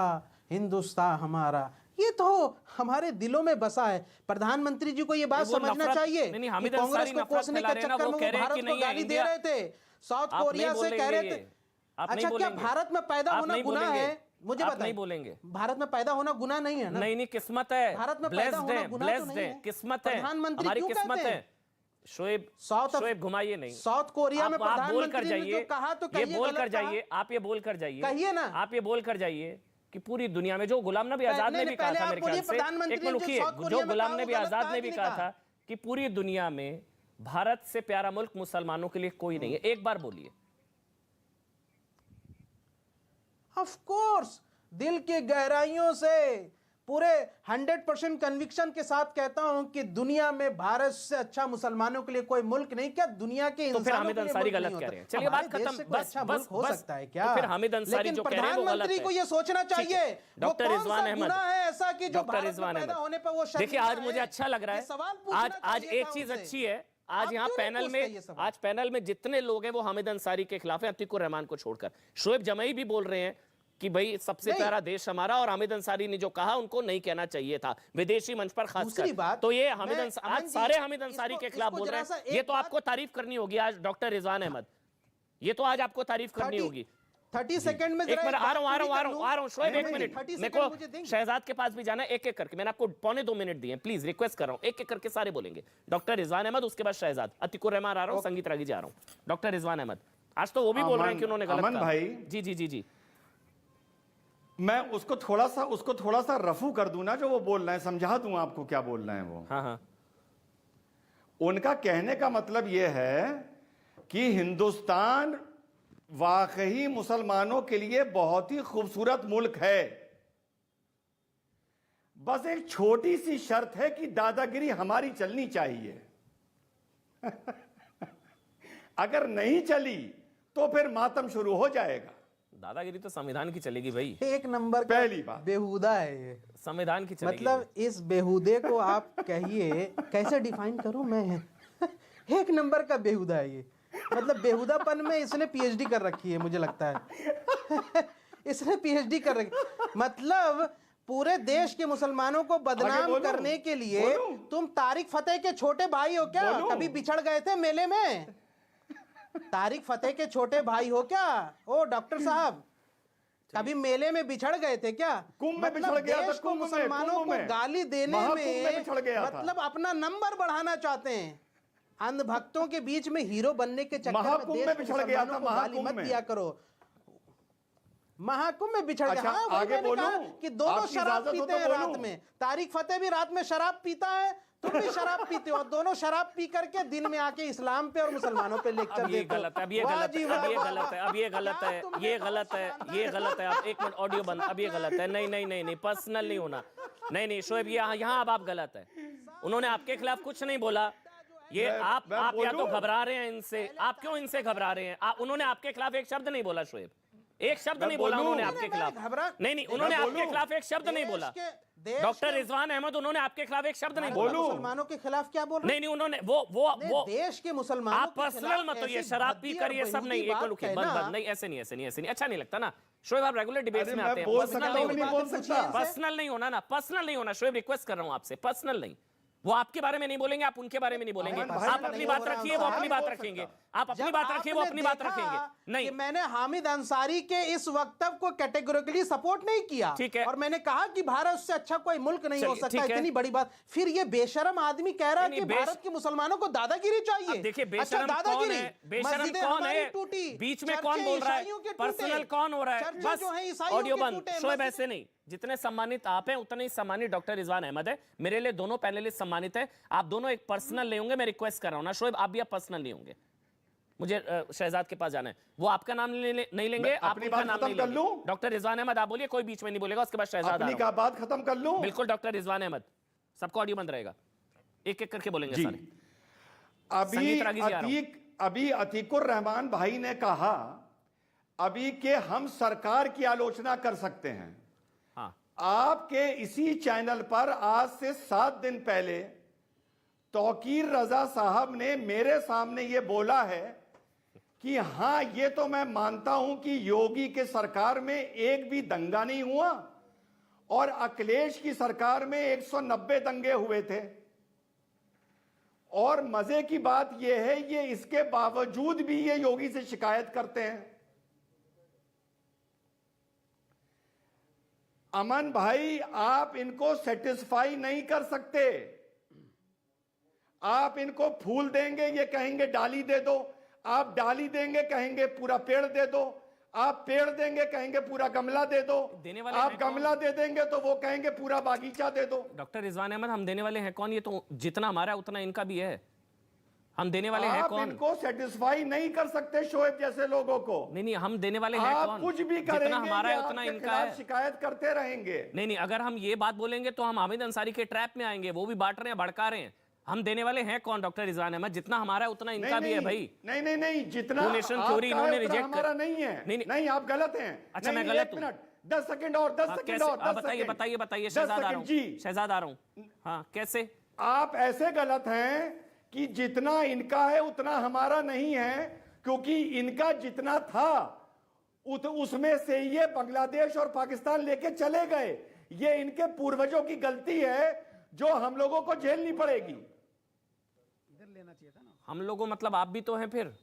हिंदुस्तान हमारा, ये तो हमारे दिलों में बसा है। प्रधानमंत्री जी को ये बात वो समझना नफरत- चाहिए नहीं, कि हामिद कांग्रेस अंसारी को नफरत कोसने फैला के रहे हैं ना, चक्कर वो में कह वो रहे हैं भारत कि को नहीं गाली दे इंडिया- रहे थे, साउथ आप कोरिया नहीं से कह रहे बोलेंगे थे। ये। आप अच्छा, नहीं क्या बोलेंगे। भारत में पैदा आप होना नहीं गुनाह बोलेंगे। है? मुझे आप बताइए, नहीं बोलेंगे। भारत में पैदा होना गुनाह नहीं है ना? नहीं नहीं, किस्मत है। भारत में पैदा ब्लेस्ड होना है, गुनाह तो ब्लेस्ड नहीं है, है। किस्मत है, प्रधानमंत्री हमारी क्यों किस्मत कहते है। हैं? शोएब, साउथ शोएब घुमाइए नहीं। साउथ कोरिया में आप बोल कर प्रधानमंत्री ने जाइए, जो कहा तो ये कहिए, बोल गलत कर कहा। जाइए, आप ये बोल कर जाइए, कहिए ना। आप ये बोल कर जाइए कि पूरी दुनिया में, जो गुलाम नबी आजाद ने नहीं, भी कहा पहले था आप मेरे बोलिए, ख्याल से, प्रधानमंत्री एक मिनट ने जो रुकिए, साउथ कोरिया जो में गुलाम कहा, नबी वो गलत आजाद कहा ने कि भी नहीं कहा कहा? था कि पूरी दुनिया में भारत से प्यारा मुल्क मुसलमानों के लिए कोई नहीं है। एक बार बोलिए। ऑफ कोर्स, दिल की गहराइयों से पूरे 100% कन्विक्शन के साथ कहता हूं कि दुनिया में भारत से अच्छा मुसलमानों के लिए कोई मुल्क नहीं। क्या दुनिया के तो फिर इंसानों हामिद के लिए अंसारी मुल्क गलत नहीं कह होता? रहे हैं। चलिए हमारे बात देश खत्म। से कोई बस अच्छा बस मुल्क हो बस सकता है क्या? तो फिर हामिद अंसारी लेकिन जो कह रहे हैं वो गलत प्रधानमंत्री है। को ये सोचना ठीक है। चाहिए डॉक्टर वो कौन रिजवान सा अहमद, गुनाह है ऐसा कि जो डॉक्टर भारत में रिजवान पैदा अहमद। होने पर वो देखिए, आज मुझे अच्छा लग रहा ये है। सवाल पूछना आज चाहिए एक था चीज उनसे। अच्छी है, आज आप यहाँ क्यों नहीं पैनल पूछते ये में, सवाल? आज पैनल में जितने लोग हैं वो हामिद अंसारी के खिलाफ हैं, अतीकुर रहमान को छोड़कर। शोएब जमई भी बोल रहे हैं कि भाई सबसे नहीं। प्यारा देश हमारा, और हामिद अंसारी ने जो कहा उनको नहीं कहना चाहिए था विदेशी मंच पर दूसरी खासकर। बात, तो ये हामिद मैं- अंसारी, अमन आज जी, सारे हामिद अंसारी इसको- के खिलाफ इसको बोल रहे जरा सा हैं। एक ये तो बात- आपको तारीफ करनी होगी आज, डॉक्टर रिजवान अहमद, ये तो आज आपको तारीफ करनी होगी। 30 सेकंड में एक जरा मिनट, एक आ रहा हूं, बात आ रहा हूं, पूरी आ कर रहा हूं, लूं। आ रहा हूं। शोएब एक अहमद जी, मिनट, 30 मेरे सेकंड मुझे को देंगे? शहजाद के पास भी जाना है, एक एक करके। मैंने आपको 1.25 मिनट दिए, प्लीज रिक्वेस्ट कर रहा हूं, एक एक करके सारे बोलेंगे। डॉक्टर रिजवान अहमद, उसके बाद शहजाद, अतीकुर रहमान आ रहा हूं, संगीत रागी जा रहा हूं। डॉक्टर रिजवान अहमद, आज तो वो भी बोल रहे हैं कि उन्होंने गलत अमन कहा। भाई, जी जी जी जी, मैं उसको थोड़ा सा रफू कर दूं ना, जो वो बोल रहे हैं, समझा दूं आपको क्या बोल रहे हैं वो। हाँ हाँ, उनका कहने का मतलब यह है कि हिंदुस्तान वाकई मुसलमानों के लिए बहुत ही खूबसूरत मुल्क है, बस एक छोटी सी शर्त है कि दादागिरी हमारी चलनी चाहिए। अगर नहीं चली तो फिर मातम शुरू हो जाएगा। दादागिरी तो संविधान की चलेगी भाई, एक नंबर का पहली बात। बेहुदा है ये। संविधान की चलेगी। मतलब इस बेहुदे को आप कहिए, कैसे डिफाइन करूं मैं? एक नंबर का बेहुदा है ये। मतलब बेहुदापन में इसने पीएचडी कर रखी है, मुझे लगता है। इसने पीएचडी कर रखी, मतलब पूरे देश के मुसलमानों को बदनाम बोलूं? करने के लिए बोलूं? तुम तारिक फतेह के छोटे भाई हो क्या? बोलूं? कभी बिछड़ गए थे मेले में? तारिक फतेह के छोटे भाई हो क्या? ओ डॉक्टर साहब, कभी मेले में बिछड़ गए थे क्या? कुंभ में मतलब बिछड़ गया था, देश को कुंभ में, मुसलमानों कुंभ को में। गाली देने महाकुंभ में बिछड़ गया था। मतलब अपना नंबर बढ़ाना चाहते हैं। अंधभक्तों के बीच में हीरो बनने के चक्कर में महाकुंभ देश में के बिछड़ गया मुसलमानों था, को गाली महाकुंभ मत में। दिया करो। महाकुंभ में बिछड़ गया। अच्छा, हाँ, वही आगे मैंने कहा बोलूं? कि दोनों आपकी शराब इजाजत हो पीते तो हैं रात बोलूं? में। तारिक फतेह भी रात में शराब पीता है, तुम भी शराब पीते हो। दोनों शराब पी करके दिन में आके इस्लाम पे और मुसलमानों पे लेक्चर अब ये देते हो। गलत है, अब ये वाह गलत जी है, वाह, अब ये वाह, गलत है, वाह। अब ये गलत क्या है, तुमने ये गलत है, ये गलत है। आप एक मिनट, ऑडियो बंद। अब ये गलत है, नहीं नहीं नहीं नहीं, पर्सनल नहीं होना। नहीं नहीं शोएब, यहाँ अब आप गलत है। उन्होंने आपके खिलाफ कुछ नहीं बोला। ये आप या तो घबरा रहे हैं इनसे। आप क्यों इनसे घबरा रहे हैं? उन्होंने आपके खिलाफ एक शब्द नहीं बोला शोएब, एक शब्द नहीं बोला उन्होंने आपके खिलाफ। नहीं नहीं, उन्होंने आपके खिलाफ एक शब्द नहीं बोला। देश डॉक्टर के- रिजवान अहमद उन्होंने आपके खिलाफ एक शब्द नहीं भारत के बोला। मुसलमानों के खिलाफ क्या बोल रहे नहीं नहीं, उन्होंने वो देश के मुसलमानों आप के पर्सनल खिलाफ मत होइए, ऐसी शराब पी भद्दी कर और ये सब नहीं, बेहूदी एक बात रुकिए, कहना- बंद नहीं, ऐसे नहीं, ऐसे नहीं, ऐसे नहीं, अच्छा नहीं लगता ना। शोएब आप रेगुलर डिबेट्स अरे में मैं आते हैं, बोल पर्सनल सकता नहीं हूं कि नहीं होना, बोल सकता। पर्सनल नहीं होना ना, पर्सनल नहीं होना। शोएब रिक्वेस्ट कर रहा हूं आपसे, पर्सनल नहीं। वो आपके बारे में नहीं बोलेंगे, आप उनके बारे में नहीं बोलेंगे। अमन भाई, आप मैं अपनी नहीं बात बोल रहा रखिए, वो हूं, अपनी साहब, बात बोल रखेंगे। सकता। आप अपनी जब बात रखिए, वो आपने अपनी बात देखा रखेंगे। नहीं, कि मैंने हामिद अंसारी के इस वक्तव्य को कैटेगोरिकली सपोर्ट नहीं किया, ठीक है। और मैंने कहा कि भारत से अच्छा कोई मुल्क नहीं हो चलिए, सकता, ठीक है। इतनी बड़ी बात। फिर ये बेशरम आदमी कह रहा है नहीं, कि नहीं, भारत के मुसलमानों को दादागिरी चाहिए। अब देखिए, अच्छा, बेशरम कौन दादागिरी, है, बेशरम मस्जिदें कौन हमारी है, टूटी, बीच में चर्चे कौन बोल रहा है, ईसाइयों के टूटे, पर्सनल कौन हो रहा है, चर्चे बस जो हैं ईसाइयों ऑडियो के बंद। टूटे, शोएब मस्जिद- ऐसे नहीं, जितने सम्मानित आप हैं उतने ही सम्मानित डॉक्टर रिजवान अहमद है। मेरे लिए दोनों पैनलिस्ट सम्मानित है। आप दोनों एक पर्सनल नहीं होंगे, मैं रिक्वेस्ट कर रहा हूं ना शोएब, आप भी आप पर्सनल नहीं होंगे। मुझे शहजाद के पास जाना है, वो आपका नाम नहीं लेंगे, मैं आप अपनी उनका बात नाम खत्म नहीं कर लेंगे। लूं? डॉक्टर रिजवान अहमद आप बोलिए, कोई बीच में नहीं बोलेगा, उसके बाद शहजाद आ अपनी रहा का हूं। बात खत्म कर लूं। बिल्कुल डॉक्टर रिजवान अहमद, सबको ऑडियो बंद रहेगा, एक एक करके बोलेंगे जी। सारे। अभी संगीत रागी जी आ रहा हूं। अभी अतीकुर रहमान भाई ने कहा अभी के हम सरकार की आलोचना कर सकते हैं। हाँ, आपके इसी चैनल पर आज से 7 दिन पहले तौकीर रजा साहब ने मेरे सामने यह बोला है कि हां ये तो मैं मानता हूं कि योगी के सरकार में एक भी दंगा नहीं हुआ और अखिलेश की सरकार में 190 दंगे हुए थे। और मजे की बात यह है ये इसके बावजूद भी ये योगी से शिकायत करते हैं। अमन भाई, आप इनको सेटिस्फाई नहीं कर सकते। आप इनको फूल देंगे, ये कहेंगे डाली दे दो। आप डाली देंगे, कहेंगे पूरा पेड़ दे दो। आप पेड़ देंगे, कहेंगे पूरा गमला दे दो। देने वाले आप हैं कौन? गमला दे देंगे तो वो कहेंगे पूरा बागीचा दे दो। डॉक्टर रिजवान अहमद, हम देने वाले हैं कौन? ये तो जितना हमारा है उतना इनका भी है। हम देने वाले हैं आप कौन? इनको सेटिस्फाई नहीं कर सकते शोएब जैसे लोगों को। नहीं नहीं, हम देने वाले हैं आप कौन? कुछ भी जितना करेंगे हमारा है ये उतना आपके इनका खिलाफ है। शिकायत करते रहेंगे। नहीं नहीं, अगर हम ये बात बोलेंगे तो हम हामिद अंसारी के ट्रैप में आएंगे। वो भी बांट रहे हैं, भड़का रहे हैं। हम देने वाले हैं कौन डॉक्टर रिजवान अहमद? जितना हमारा है उतना इनका भी है भाई। नहीं नहीं नहीं, जितना Two nation आपका theory है इन्होंने उतना reject हमारा कर- नहीं है। नहीं, नहीं। नहीं, आप गलत हैं। अच्छा, नहीं, मैं गलत एक हूं। मिनट, 10 सेकंड और 10 हाँ, सेकंड कैसे? और 10 बताइए सेकंड। बताइए बताइए, 10 शहजाद आ रहा सेकंड जी। हूँ, शहजाद आ रहा हूँ। हाँ, कैसे? आप ऐसे गलत हैं कि जितना इनका है उतना हमारा नहीं है, क्योंकि इनका जितना था उसमें से ये बांग्लादेश और पाकिस्तान लेके चले गए। ये इनके पूर्वजों की गलती है जो हम लोगों को झेलनी पड़ेगी। हम लोगों मतलब आप भी तो हैं, फिर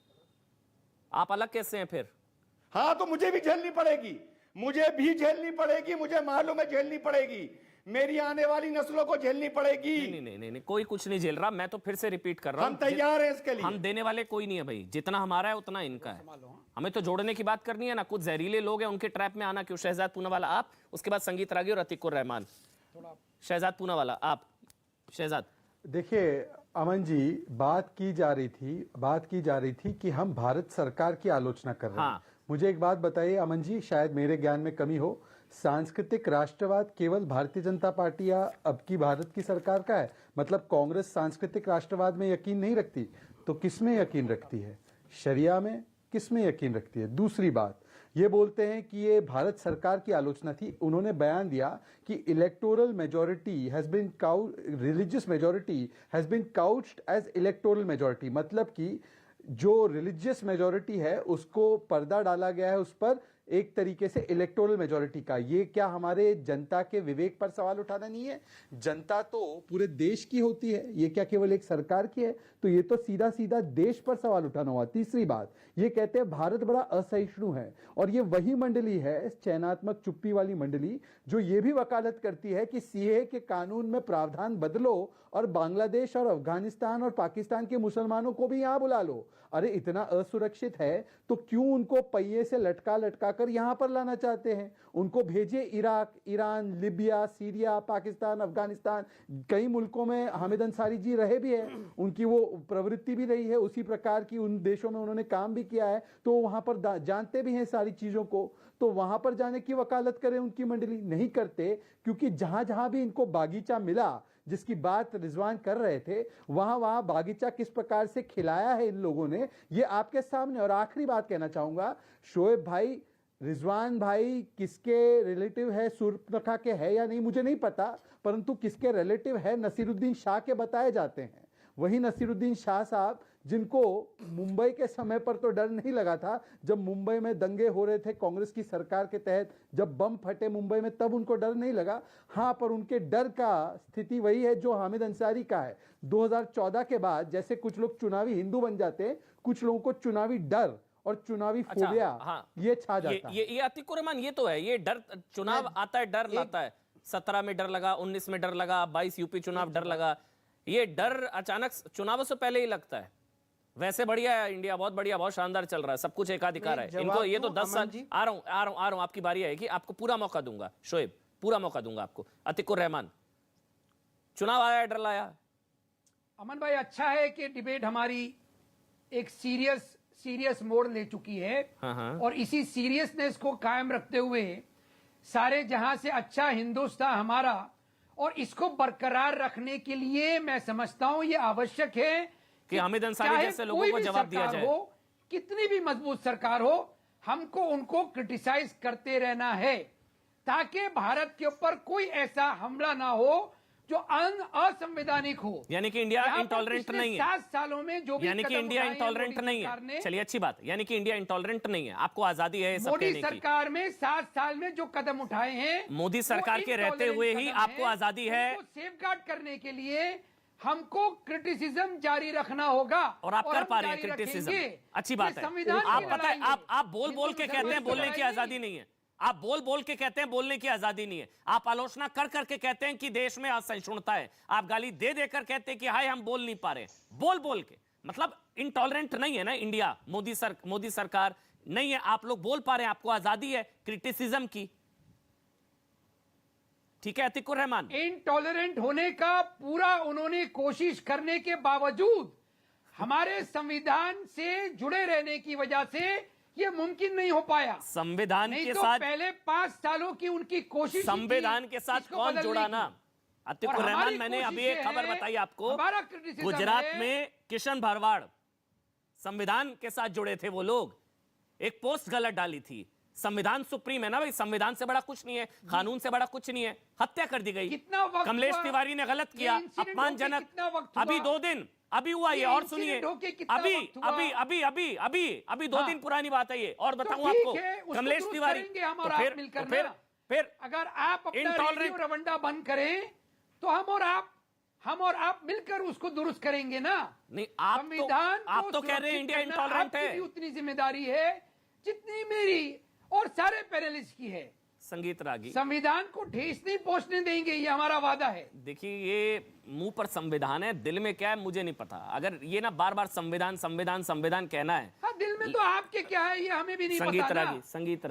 आप अलग कैसे हैं फिर? हाँ, तो मुझे भी झेलनी पड़ेगी, मुझे भी झेलनी पड़ेगी, मुझे मालूम है झेलनी पड़ेगी, मेरी आने वाली नस्लों को झेलनी पड़ेगी। नहीं नहीं नहीं नहीं, कोई कुछ नहीं झेल रहा। मैं तो फिर से रिपीट कर रहा हूं, हम तैयार हैं इसके लिए। हम देने वाले कोई नहीं है भाई। जितना हमारा है उतना इनका है। हमें तो जोड़ने की बात करनी है ना। कुछ जहरीले लोग हैं, उनके ट्रैप में आना क्यों? शहजाद पूनावाला आप, उसके बाद संगीत रागी और अतीकुर रहमान। शहजाद पूनावाला आप। शहजाद, देखिए अमन जी, बात की जा रही थी कि हम भारत सरकार की आलोचना कर रहे हैं। हाँ। मुझे एक बात बताइए अमन जी, शायद मेरे ज्ञान में कमी हो, सांस्कृतिक राष्ट्रवाद केवल भारतीय जनता पार्टी या अब की भारत की सरकार का है? मतलब कांग्रेस सांस्कृतिक राष्ट्रवाद में यकीन नहीं रखती तो किस में यकीन रखती है? शरिया में? किस में यकीन रखती है? दूसरी बात, ये बोलते हैं कि ये भारत सरकार की आलोचना थी। उन्होंने बयान दिया कि electoral majority has been religious majority has been couched as electoral majority. मतलब कि जो रिलीजियस मेजॉरिटी है उसको पर्दा डाला गया है उस पर, एक तरीके से इलेक्टोरल मेजॉरिटी का। ये क्या हमारे जनता के विवेक पर सवाल उठाना नहीं है? जनता तो पूरे देश की होती है, ये क्या केवल एक सरकार की है? तो ये तो सीधा सीधा देश पर सवाल उठाना हुआ। तीसरी बात, ये कहते हैं भारत बड़ा असहिष्णु है, और ये वही मंडली है, चयनात्मक चुप्पी वाली मंडली, जो ये भी वकालत करती है कि सीए के कानून में प्रावधान बदलो और बांग्लादेश और अफगानिस्तान और पाकिस्तान के मुसलमानों को भी यहां बुला लो। अरे इतना असुरक्षित है तो क्यों उनको पहिए से लटका लटका कर यहां पर लाना चाहते हैं? उनको भेजिए Iraq, Iran, Libya, Syria, Pakistan, Afghanistan. कई मुल्कों में हामिद अंसारी जी रहे भी हैं, उनकी वो प्रवृत्ति भी रही है उसी प्रकार की, उन देशों में उन्होंने काम भी किया है, तो वहां पर जानते भी हैं सारी चीजों को। तो वहां पर जाने की वकालत करें उनकी मंडली? नहीं करते, क्योंकि जहां जहां भी इनको बागीचा मिला, जिसकी बात रिजवान कर रहे थे, वहां वहां बागीचा किस प्रकार से खिलाया है इन लोगों ने, ये आपके सामने। और आखिरी बात कहना चाहूंगा, शोएब भाई रिजवान भाई किसके रिलेटिव है, सूर्पनखा के है या नहीं मुझे नहीं पता, परंतु किसके रिलेटिव है नसीरुद्दीन शाह के बताए जाते हैं। वही नसीरुद्दीन शाह साहब जिनको मुंबई के समय पर तो डर नहीं लगा था, जब मुंबई में दंगे हो रहे थे कांग्रेस की सरकार के तहत, जब बम फटे मुंबई में, तब उनको डर नहीं लगा। हाँ, पर उनके डर का स्थिति वही है जो हामिद अंसारी का है। 2014 के बाद जैसे कुछ लोग चुनावी हिंदू बन जाते हैं, कुछ लोगों को चुनावी डर और चुनावी फोबिया ये छा जाता है। ये अतीकुर रहमान, ये तो है, ये डर चुनाव आता है, डर लाता है। 17 में डर लगा, 19 में डर लगा, 22 यूपी चुनाव डर लगा। ये डर अचानक चुनावों से पहले ही लगता है। वैसे बढ़िया है इंडिया, बहुत बढ़िया, बहुत शानदार चल रहा है, सब कुछ एकाधिकार है इनको। ये तो 10 साल आ रहा हूं, आपकी बारी है कि आपको पूरा मौका दूंगा। शोएब, पूरा मौका दूंगा आपको। अतीकुर रहमान, चुनाव आया, डर लाया? अमन भाई, अच्छा है कि डिबेट हमारी एक सीरियस मोड़ ले चुकी है। और इसी सीरियसनेस को कायम रखते हुए सारे जहां से अच्छा हिंदुस्तान हमारा, और इसको बरकरार रखने के लिए मैं समझता हूं ये आवश्यक है कि हामिद अंसारी जैसे लोगों को जवाब दिया जाए। कितनी भी मजबूत सरकार हो, हमको उनको क्रिटिसाइज करते रहना है, ताकि भारत के ऊपर कोई ऐसा हमला ना हो जो असंवैधानिक हो। यानी कि इंडिया इंटॉलरेंट नहीं है। 7 सालों में जो भी यानी कि इंडिया इंटॉलरेंट नहीं है। चलिए, अच्छी बात, यानी कि इंडिया इंटॉलरेंट नहीं है, आपको आजादी है सब कहने की। मोदी सरकार में 7 साल में जो कदम उठाए हैं, मोदी सरकार के रहते हुए ही आपको आजादी है। सेफगार्ड करने के लिए हमको क्रिटिसिज्म जारी रखना होगा, और आप कर पा रहे हैं क्रिटिसिज्म, अच्छी बात है। आप पता है, आप बोल बोल के कहते हैं बोलने की आजादी नहीं है, आप बोल बोल के कहते हैं बोलने की आजादी नहीं है, आप आलोचना कर करके कहते हैं कि देश में असहिष्णुता है, आप गाली दे देकर कहते हैं कि हाय हम बोल नहीं पा रहे, बोल बोल के। मतलब इंटॉलरेंट नहीं है ना इंडिया, मोदी सरकार नहीं है, आप लोग बोल पा रहे हैं, आपको आजादी है क्रिटिसिज्म की। ठीक है अतीकुर रहमान, इनटॉलरेंट होने का पूरा उन्होंने कोशिश करने के बावजूद हमारे संविधान से जुड़े रहने की वजह से ये मुमकिन नहीं हो पाया। संविधान के तो साथ पहले 5 सालों की उनकी कोशिश, संविधान के साथ कौन जुड़ा ना? अतीकुर रहमान, मैंने अभी एक खबर बताई आपको, गुजरात में किशन भरवाड़ संविधान के साथ जुड़े थे वो लोग, एक पोस्ट गलत डाली थी। संविधान सुप्रीम है ना भाई, संविधान से बड़ा कुछ नहीं है, कानून से बड़ा कुछ नहीं है, हत्या कर दी गई। कमलेश तिवारी ने गलत किया, अपमानजनक। अभी 2 दिन अभी हुआ ये, और सुनिए, अभी 2 दिन पुरानी बात है ये, और बताऊं आपको, कमलेश तिवारी। तो फिर अगर आप इंटॉलरेंट रवंडा बंद करें तो हम और आप मिलकर उसको दुरुस्त करेंगे ना। नहीं, आप तो कह रहे हैं इंडिया इंटॉलरेंट है। उतनी जिम्मेदारी है जितनी मेरी और सारे पैनलिस्ट की है। संगीत रागी, संविधान को ठेस नहीं पहुंचने देंगे, ये हमारा वादा है। देखिए, ये मुंह पर संविधान है, दिल में क्या है मुझे नहीं पता। अगर ये ना बार बार संविधान संविधान संविधान कहना है, हाँ, दिल में तो आपके क्या है ये हमें भी नहीं पता। संगीत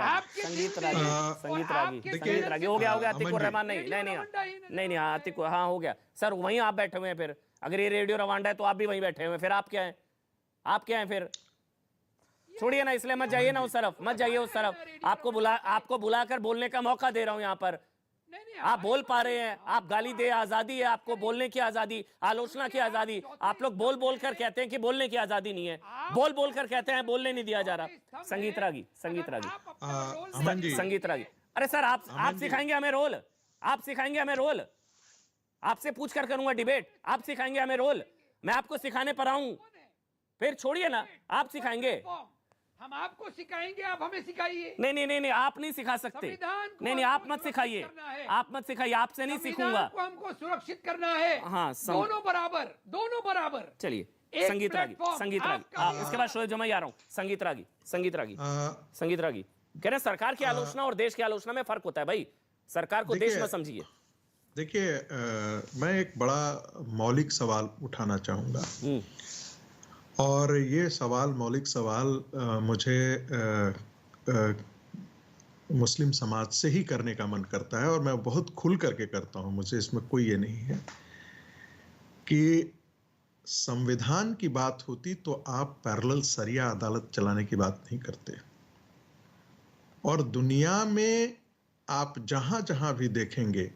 रागी हो गया अतीकुर रहमान, नहीं अतीकुर, हाँ हो गया सर, वहीं आप बैठे हुए हैं। फिर अगर ये रेडियो रवांडा है तो आप भी वहीं बैठे हुए हैं, फिर आप क्या है फिर? छोड़िए ना, इसलिए मत जाइए ना उस तरफ, मत जाइए उस तरफ। आपको बुलाकर बोलने का मौका दे रहा हूं यहाँ पर। आप बोल पा रहे हैं, आप गाली दे, आजादी है आपको, बोलने की आजादी, आलोचना की आजादी। आप लोग बोल बोल कर कहते हैं कि बोलने की आजादी नहीं है, बोल बोल कर कहते हैं बोलने नहीं दिया जा रहा। संगीत रागी, अरे सर, आप सिखाएंगे हमें रोल, आप सिखाएंगे हमें रोल, आपसे पूछ कर करूंगा डिबेट, आप सिखाएंगे हमें रोल, मैं आपको सिखाने पर आऊं? फिर छोड़िए ना, आप सिखाएंगे, हम आपको सिखाएंगे, आप हमें सिखाइए। नहीं, आप नहीं सिखा सकते। नहीं, आप मत सिखाइए, आपसे नहीं सीखूंगा। हमको सुरक्षित करना है, हाँ, दोनों बराबर। चलिए, संगीत रागी, इसके बाद शोएब जमाई आ रहा हूँ। संगीत रागी कह रहे सरकार की आलोचना और देश की आलोचना में फर्क होता है भाई, सरकार को देश में समझिए। देखिए, मैं एक बड़ा मौलिक सवाल उठाना चाहूंगा, और ये मौलिक सवाल मुझे मुस्लिम समाज से ही करने का मन करता है, और मैं बहुत खुल करके करता हूं, मुझे इसमें कोई ये नहीं है कि संविधान की बात होती तो आप पैरेलल शरिया अदालत चलाने की बात नहीं करते। और दुनिया में आप जहां जहां भी देखेंगे,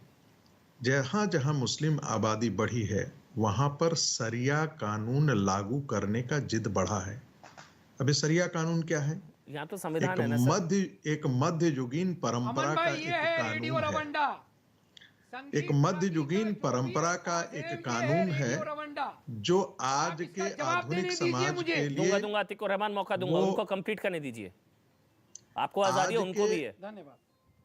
जहां जहां मुस्लिम आबादी बढ़ी है, वहां पर शरिया कानून लागू करने का जिद बढ़ा है। अभी शरिया कानून क्या है? यहाँ तो संविधान है ना सर। एक मध्ययुगीन परंपरा अमन का भाई, ये एक है रेडियो कानून है। रवंडा। एक मध्ययुगीन परंपरा का एक कानून है जो आज इसका के जवाब आधुनिक देने दीजिए समाज मुझे। के दूंगा लिए दूंगा अतीकुर रहमान मौका दूंगा, वो- उनको कंप्लीट करने दीजिए। आपको आजादी है, आज उनको के- भी है। धन्यवाद।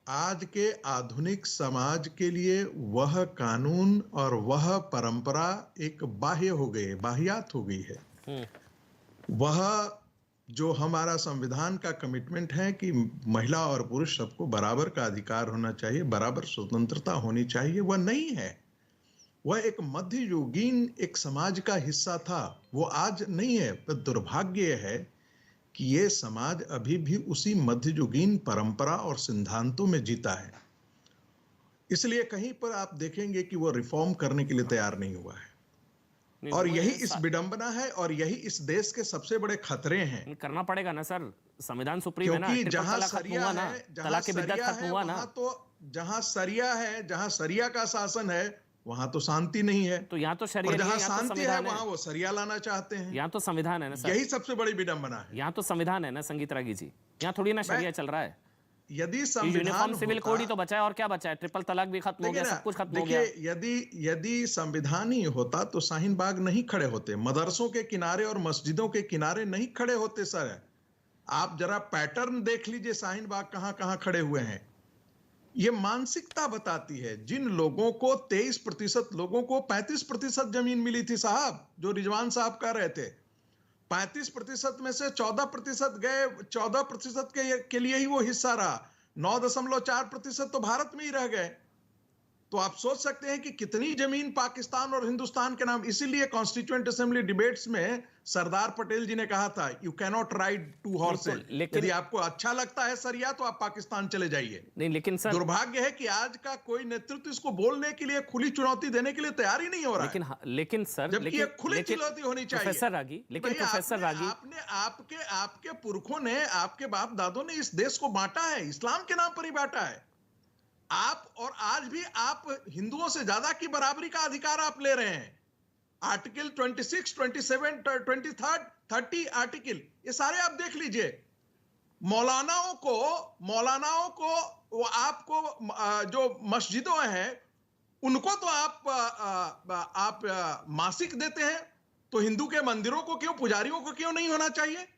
आज के आधुनिक समाज के लिए वह कानून और वह परंपरा एक बाह्य हो गई, बाह्यात हो गई है। वह जो हमारा संविधान का कमिटमेंट है कि महिला और पुरुष सबको बराबर का अधिकार होना चाहिए, बराबर स्वतंत्रता होनी चाहिए, वह नहीं है। वह एक मध्ययुगीन एक समाज का हिस्सा था, वो आज नहीं है। पर दुर्भाग्य है कि ये समाज अभी भी उसी मध्ययुगीन परंपरा और सिद्धांतों में जीता है। इसलिए कहीं पर आप देखेंगे कि वो रिफॉर्म करने के लिए तैयार नहीं हुआ है। नहीं, और वो यही है इस विडंबना है और यही इस देश के सबसे बड़े खतरे हैं। करना पड़ेगा ना सर, संविधान सुप्रीम है ना। क्योंकि ट्रिपल जहां तलाक खत्म सरिया हुआ ना, है, जहां तलाक की बिद्दत सरिया खत्म है, हुआ ना। वहां तो जहां सरिया है, जहां सरिया का शासन है, वहां तो शांति नहीं है। तो यहाँ तो शरिया और नहीं है, जहां यहाँ तो शांति है संविधान है। वहां वो सरिया लाना चाहते हैं। यहाँ तो संविधान है ना सर। यही सबसे बड़ी विडंबना है। यहाँ तो संविधान है ना संगीत रागी जी, यहाँ थोड़ी ना शरिया चल रहा है। यदि ये संविधान यूनिफॉर्म सिविल होता- कोड ही तो बचा है, और क्या बचा है? ट्रिपल तलाक भी खत्म हो देखिए गया, ना, सब कुछ खत्म हो गया। देखिए, यदि संविधान ही होता तो शाहीन बाग नहीं खड़े होते, मदरसों के किनारे और मस्जिदों के किनारे नहीं खड़े होते। सर, आप जरा पैटर्न देख लीजिए, शाहीन बाग कहां कहां खड़े हुए हैं। ये मानसिकता बताती है। जिन लोगों को 23% लोगों को 35% जमीन मिली थी साहब, जो रिजवान साहब कह रहे थे, 35% में से 14% गए, 14% के लिए ही वो हिस्सा रहा। 9.4% तो भारत में ही रह गए। तो आप सोच सकते हैं कि कितनी जमीन पाकिस्तान और हिंदुस्तान के नाम। इसीलिए कॉन्स्टिट्यूएंट असेंबली डिबेट्स में सरदार पटेल जी ने कहा था, you can not ride two horses. यदि आपको अच्छा लगता है सरिया तो आप पाकिस्तान चले जाइए। नहीं, लेकिन सर दुर्भाग्य है कि आज का कोई नेतृत्व इसको बोलने के लिए, खुली चुनौती देने के लिए तैयार ही नहीं हो रहा है। लेकिन सर, जबकि ये खुली चुनौती होनी चाहिए। प्रोफेसर रागी, लेकिन भैया, प्रोफेसर रागी, आपने आपके पुरखों ने, आपके बाप दादों ने इस देश को बांटा है, इस्लाम के नाम पर ही बांटा है। आप और आज भी आप हिंदुओं से ज्यादा की बराबरी का अधिकार आप ले रहे हैं। आर्टिकल 26, 27, 23, 30 आर्टिकल, ये सारे आप देख लीजिए। मौलानाओं को वो आपको जो मस्जिदों हैं उनको तो आप मासिक देते हैं, तो हिंदू के मंदिरों को क्यों, पुजारियों को क्यों नहीं होना चाहिए?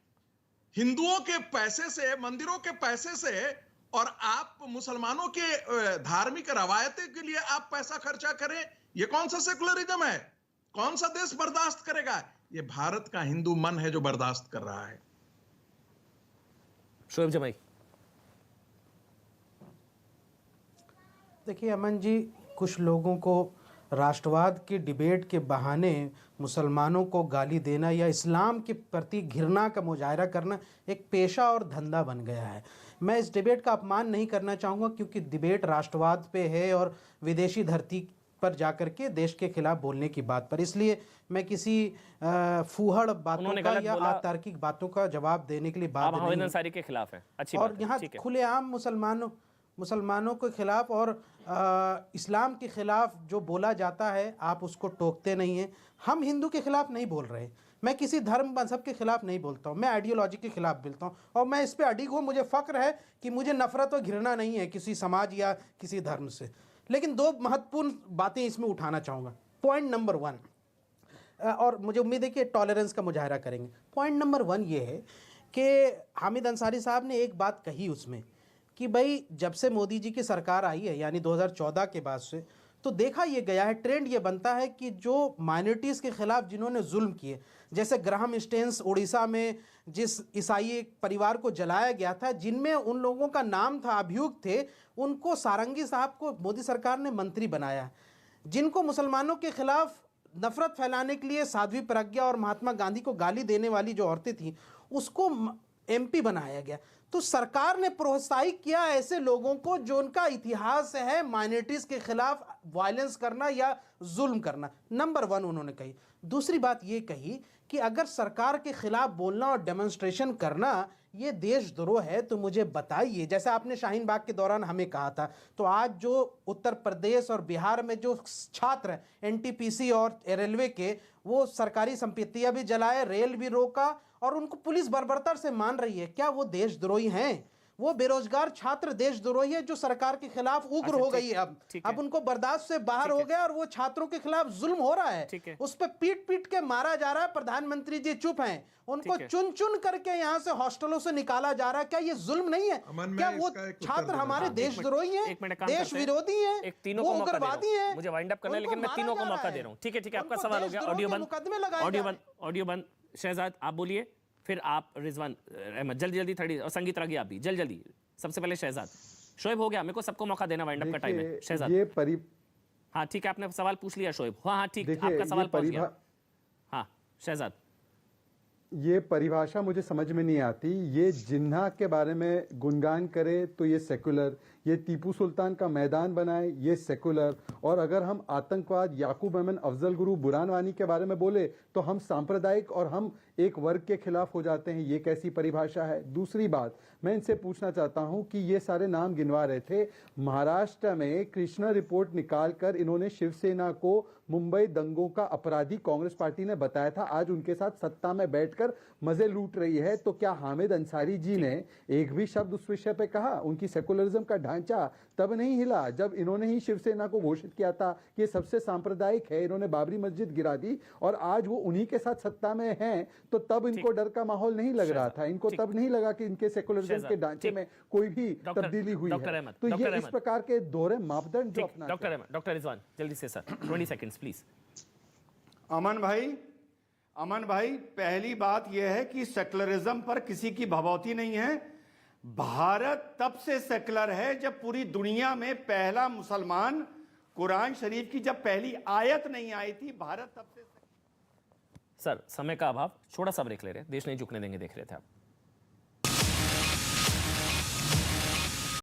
हिंदुओं के पैसे से, मंदिरों के पैसे से, और आप मुसलमानों के धार्मिक रवायतें के लिए आप पैसा खर्चा करें, ये कौन सा सेकुलरिज्म है? कौन सा देश बर्दाश्त करेगा? ये भारत का हिंदू मन है जो बर्दाश्त कर रहा है। शोएब जमाई, देखिए अमन जी, कुछ लोगों को राष्ट्रवाद की डिबेट के बहाने मुसलमानों को गाली देना या इस्लाम के प्रति घृणा का मुजाहरा करना एक पेशा और धंधा बन गया है। मैं इस डिबेट का अपमान नहीं करना चाहूँगा, क्योंकि डिबेट राष्ट्रवाद पे है और विदेशी धरती पर जाकर के देश के खिलाफ बोलने की बात पर, इसलिए मैं किसी फूहड़ बातों का या अतार्किक बातों का जवाब देने के लिए बात नहीं। अंसारी के खिलाफ है, अच्छी और बात है, यहाँ ठीक है। खुलेआम मुसलमानों के खिलाफ और इस्लाम के खिलाफ जो बोला जाता है, आप उसको टोकते नहीं हैं। हम हिंदू के खिलाफ नहीं बोल रहे, मैं किसी धर्म मजहब के खिलाफ नहीं बोलता हूँ, मैं आइडियोलॉजी के खिलाफ बोलता हूँ, और मैं इस पे अडिग हूँ। मुझे फ़ख्र है कि मुझे नफरत और घृणा नहीं है किसी समाज या किसी धर्म से। लेकिन दो महत्वपूर्ण बातें इसमें उठाना चाहूँगा। पॉइंट नंबर 1, और मुझे उम्मीद है कि टॉलरेंस का मुजाहरा करेंगे। पॉइंट नंबर 1 ये है कि हामिद अंसारी साहब ने एक बात कही उसमें कि भाई जब से मोदी जी की सरकार आई है, यानी 2014 के बाद से, तो देखा ये गया है, ट्रेंड ये बनता है कि जो माइनॉरिटीज़ के खिलाफ जिन्होंने जुल्म किए, जैसे ग्राहम स्टेन्स उड़ीसा में जिस ईसाई परिवार को जलाया गया था, जिनमें उन लोगों का नाम था, अभियुक्त थे, उनको सारंगी साहब को मोदी सरकार ने मंत्री बनाया। जिनको मुसलमानों के खिलाफ नफरत फैलाने के लिए साध्वी प्रज्ञा और महात्मा गांधी को गाली देने वाली जो औरतें थीं, उसको MP बनाया गया। तो सरकार ने प्रोत्साहित किया ऐसे लोगों को जो उनका इतिहास है माइनॉरिटीज़ के खिलाफ वायलेंस करना या जुल्म करना। नंबर 1 उन्होंने कही। दूसरी बात ये कही कि अगर सरकार के खिलाफ बोलना और डेमोन्स्ट्रेशन करना ये देशद्रोह है तो मुझे बताइए। जैसे आपने शाहीन बाग के दौरान हमें कहा था, तो आज जो उत्तर प्रदेश और बिहार में जो छात्र एनटीपीसी और रेलवे के, वो सरकारी संपत्तियां भी जलाए, रेल भी रोका और उनको पुलिस बर्बरता से मान रही है, क्या वो देशद्रोही हैं? वो बेरोजगार छात्र देशद्रोही है जो सरकार के खिलाफ उग्र हो गई है। अब उनको बर्दाश्त से बाहर हो गया और वो छात्रों के खिलाफ जुल्म हो रहा है, उस पे पीट पीट के मारा जा रहा है। प्रधानमंत्री जी चुप हैं, उनको चुन चुन करके यहाँ से हॉस्टलों से निकाला जा रहा है। क्या ये जुल्म नहीं है? क्या वो छात्र हमारे देशद्रोही हैं, देश विरोधी हैं, वो उग्रवादी हैं? मुझे वाइंड अप करना है, लेकिन मैं तीनों को मौका दे रहा हूँ। ठीक है, आपका सवाल हो गया। ऑडियो बंद। शहजाद आप बोलिए, फिर आप रिजवान अहमद, जल्दी जल्दी 30, और संगीत रागी आप भी जल्दी जल्दी। सबसे पहले शहजाद। शोएब हो गया, मेरे को सबको मौका देना, वाइंड अप का टाइम है। शहजाद हाँ ठीक है, आपने सवाल पूछ लिया शोएब। हाँ ठीक, आपका सवाल पहुंच गया। हाँ शहजाद, ये परिभाषा मुझे समझ में नहीं आती। ये जिन्ना के बारे में गुणगान करे तो ये सेकुलर, ये टीपू सुल्तान का मैदान बनाए ये सेकुलर, और अगर हम आतंकवाद याकूब मेमन अफजल गुरु बुरानवानी के बारे में बोले तो हम सांप्रदायिक और हम एक वर्ग के खिलाफ हो जाते हैं। ये कैसी परिभाषा है? दूसरी बात मैं इनसे पूछना चाहता हूं कि ये सारे नाम गिनवा रहे थे, महाराष्ट्र में कृष्णा रिपोर्ट निकालकर इन्होंने शिवसेना को मुंबई दंगों का अपराधी कांग्रेस पार्टी ने बताया था, आज उनके साथ सत्ता में बैठकर मजे लूट रही है। तो क्या हामिद अंसारी जी ने एक भी शब्द उस विषय पे कहा? उनकी सेकुलरिज्म का ढांचा तब नहीं हिला जब इन्होंने ही शिवसेना को घोषित किया था कि ये सबसे सांप्रदायिक है, इन्होंने बाबरी मस्जिद गिरा दी, और आज वो उन्हीं के साथ सत्ता में हैं, तो तब इनको डर का माहौल नहीं लग रहा था। इनको तब नहीं लगा कि इनके सेकुलरिज्म के ढांचे में कोई भी तब्दीली हुई है। तो ये इस प्रकार के दोहरे मापदंड जो अपना। डॉक्टर रिजवान जल्दी से सर, 20 सेकंड्स प्लीज। अमन भाई, पहली बात यह है कि सेकुलरिज्म पर किसी की भभौती नहीं है। भारत तब से सेकुलर है जब पूरी दुनिया में पहला मुसलमान कुरान शरीफ की जब पहली आयत नहीं आई थी, भारत तब से। सर समय का अभाव, थोड़ा सा ब्रेक ले रहे हैं, देश नहीं झुकने देंगे देख रहे थे आप।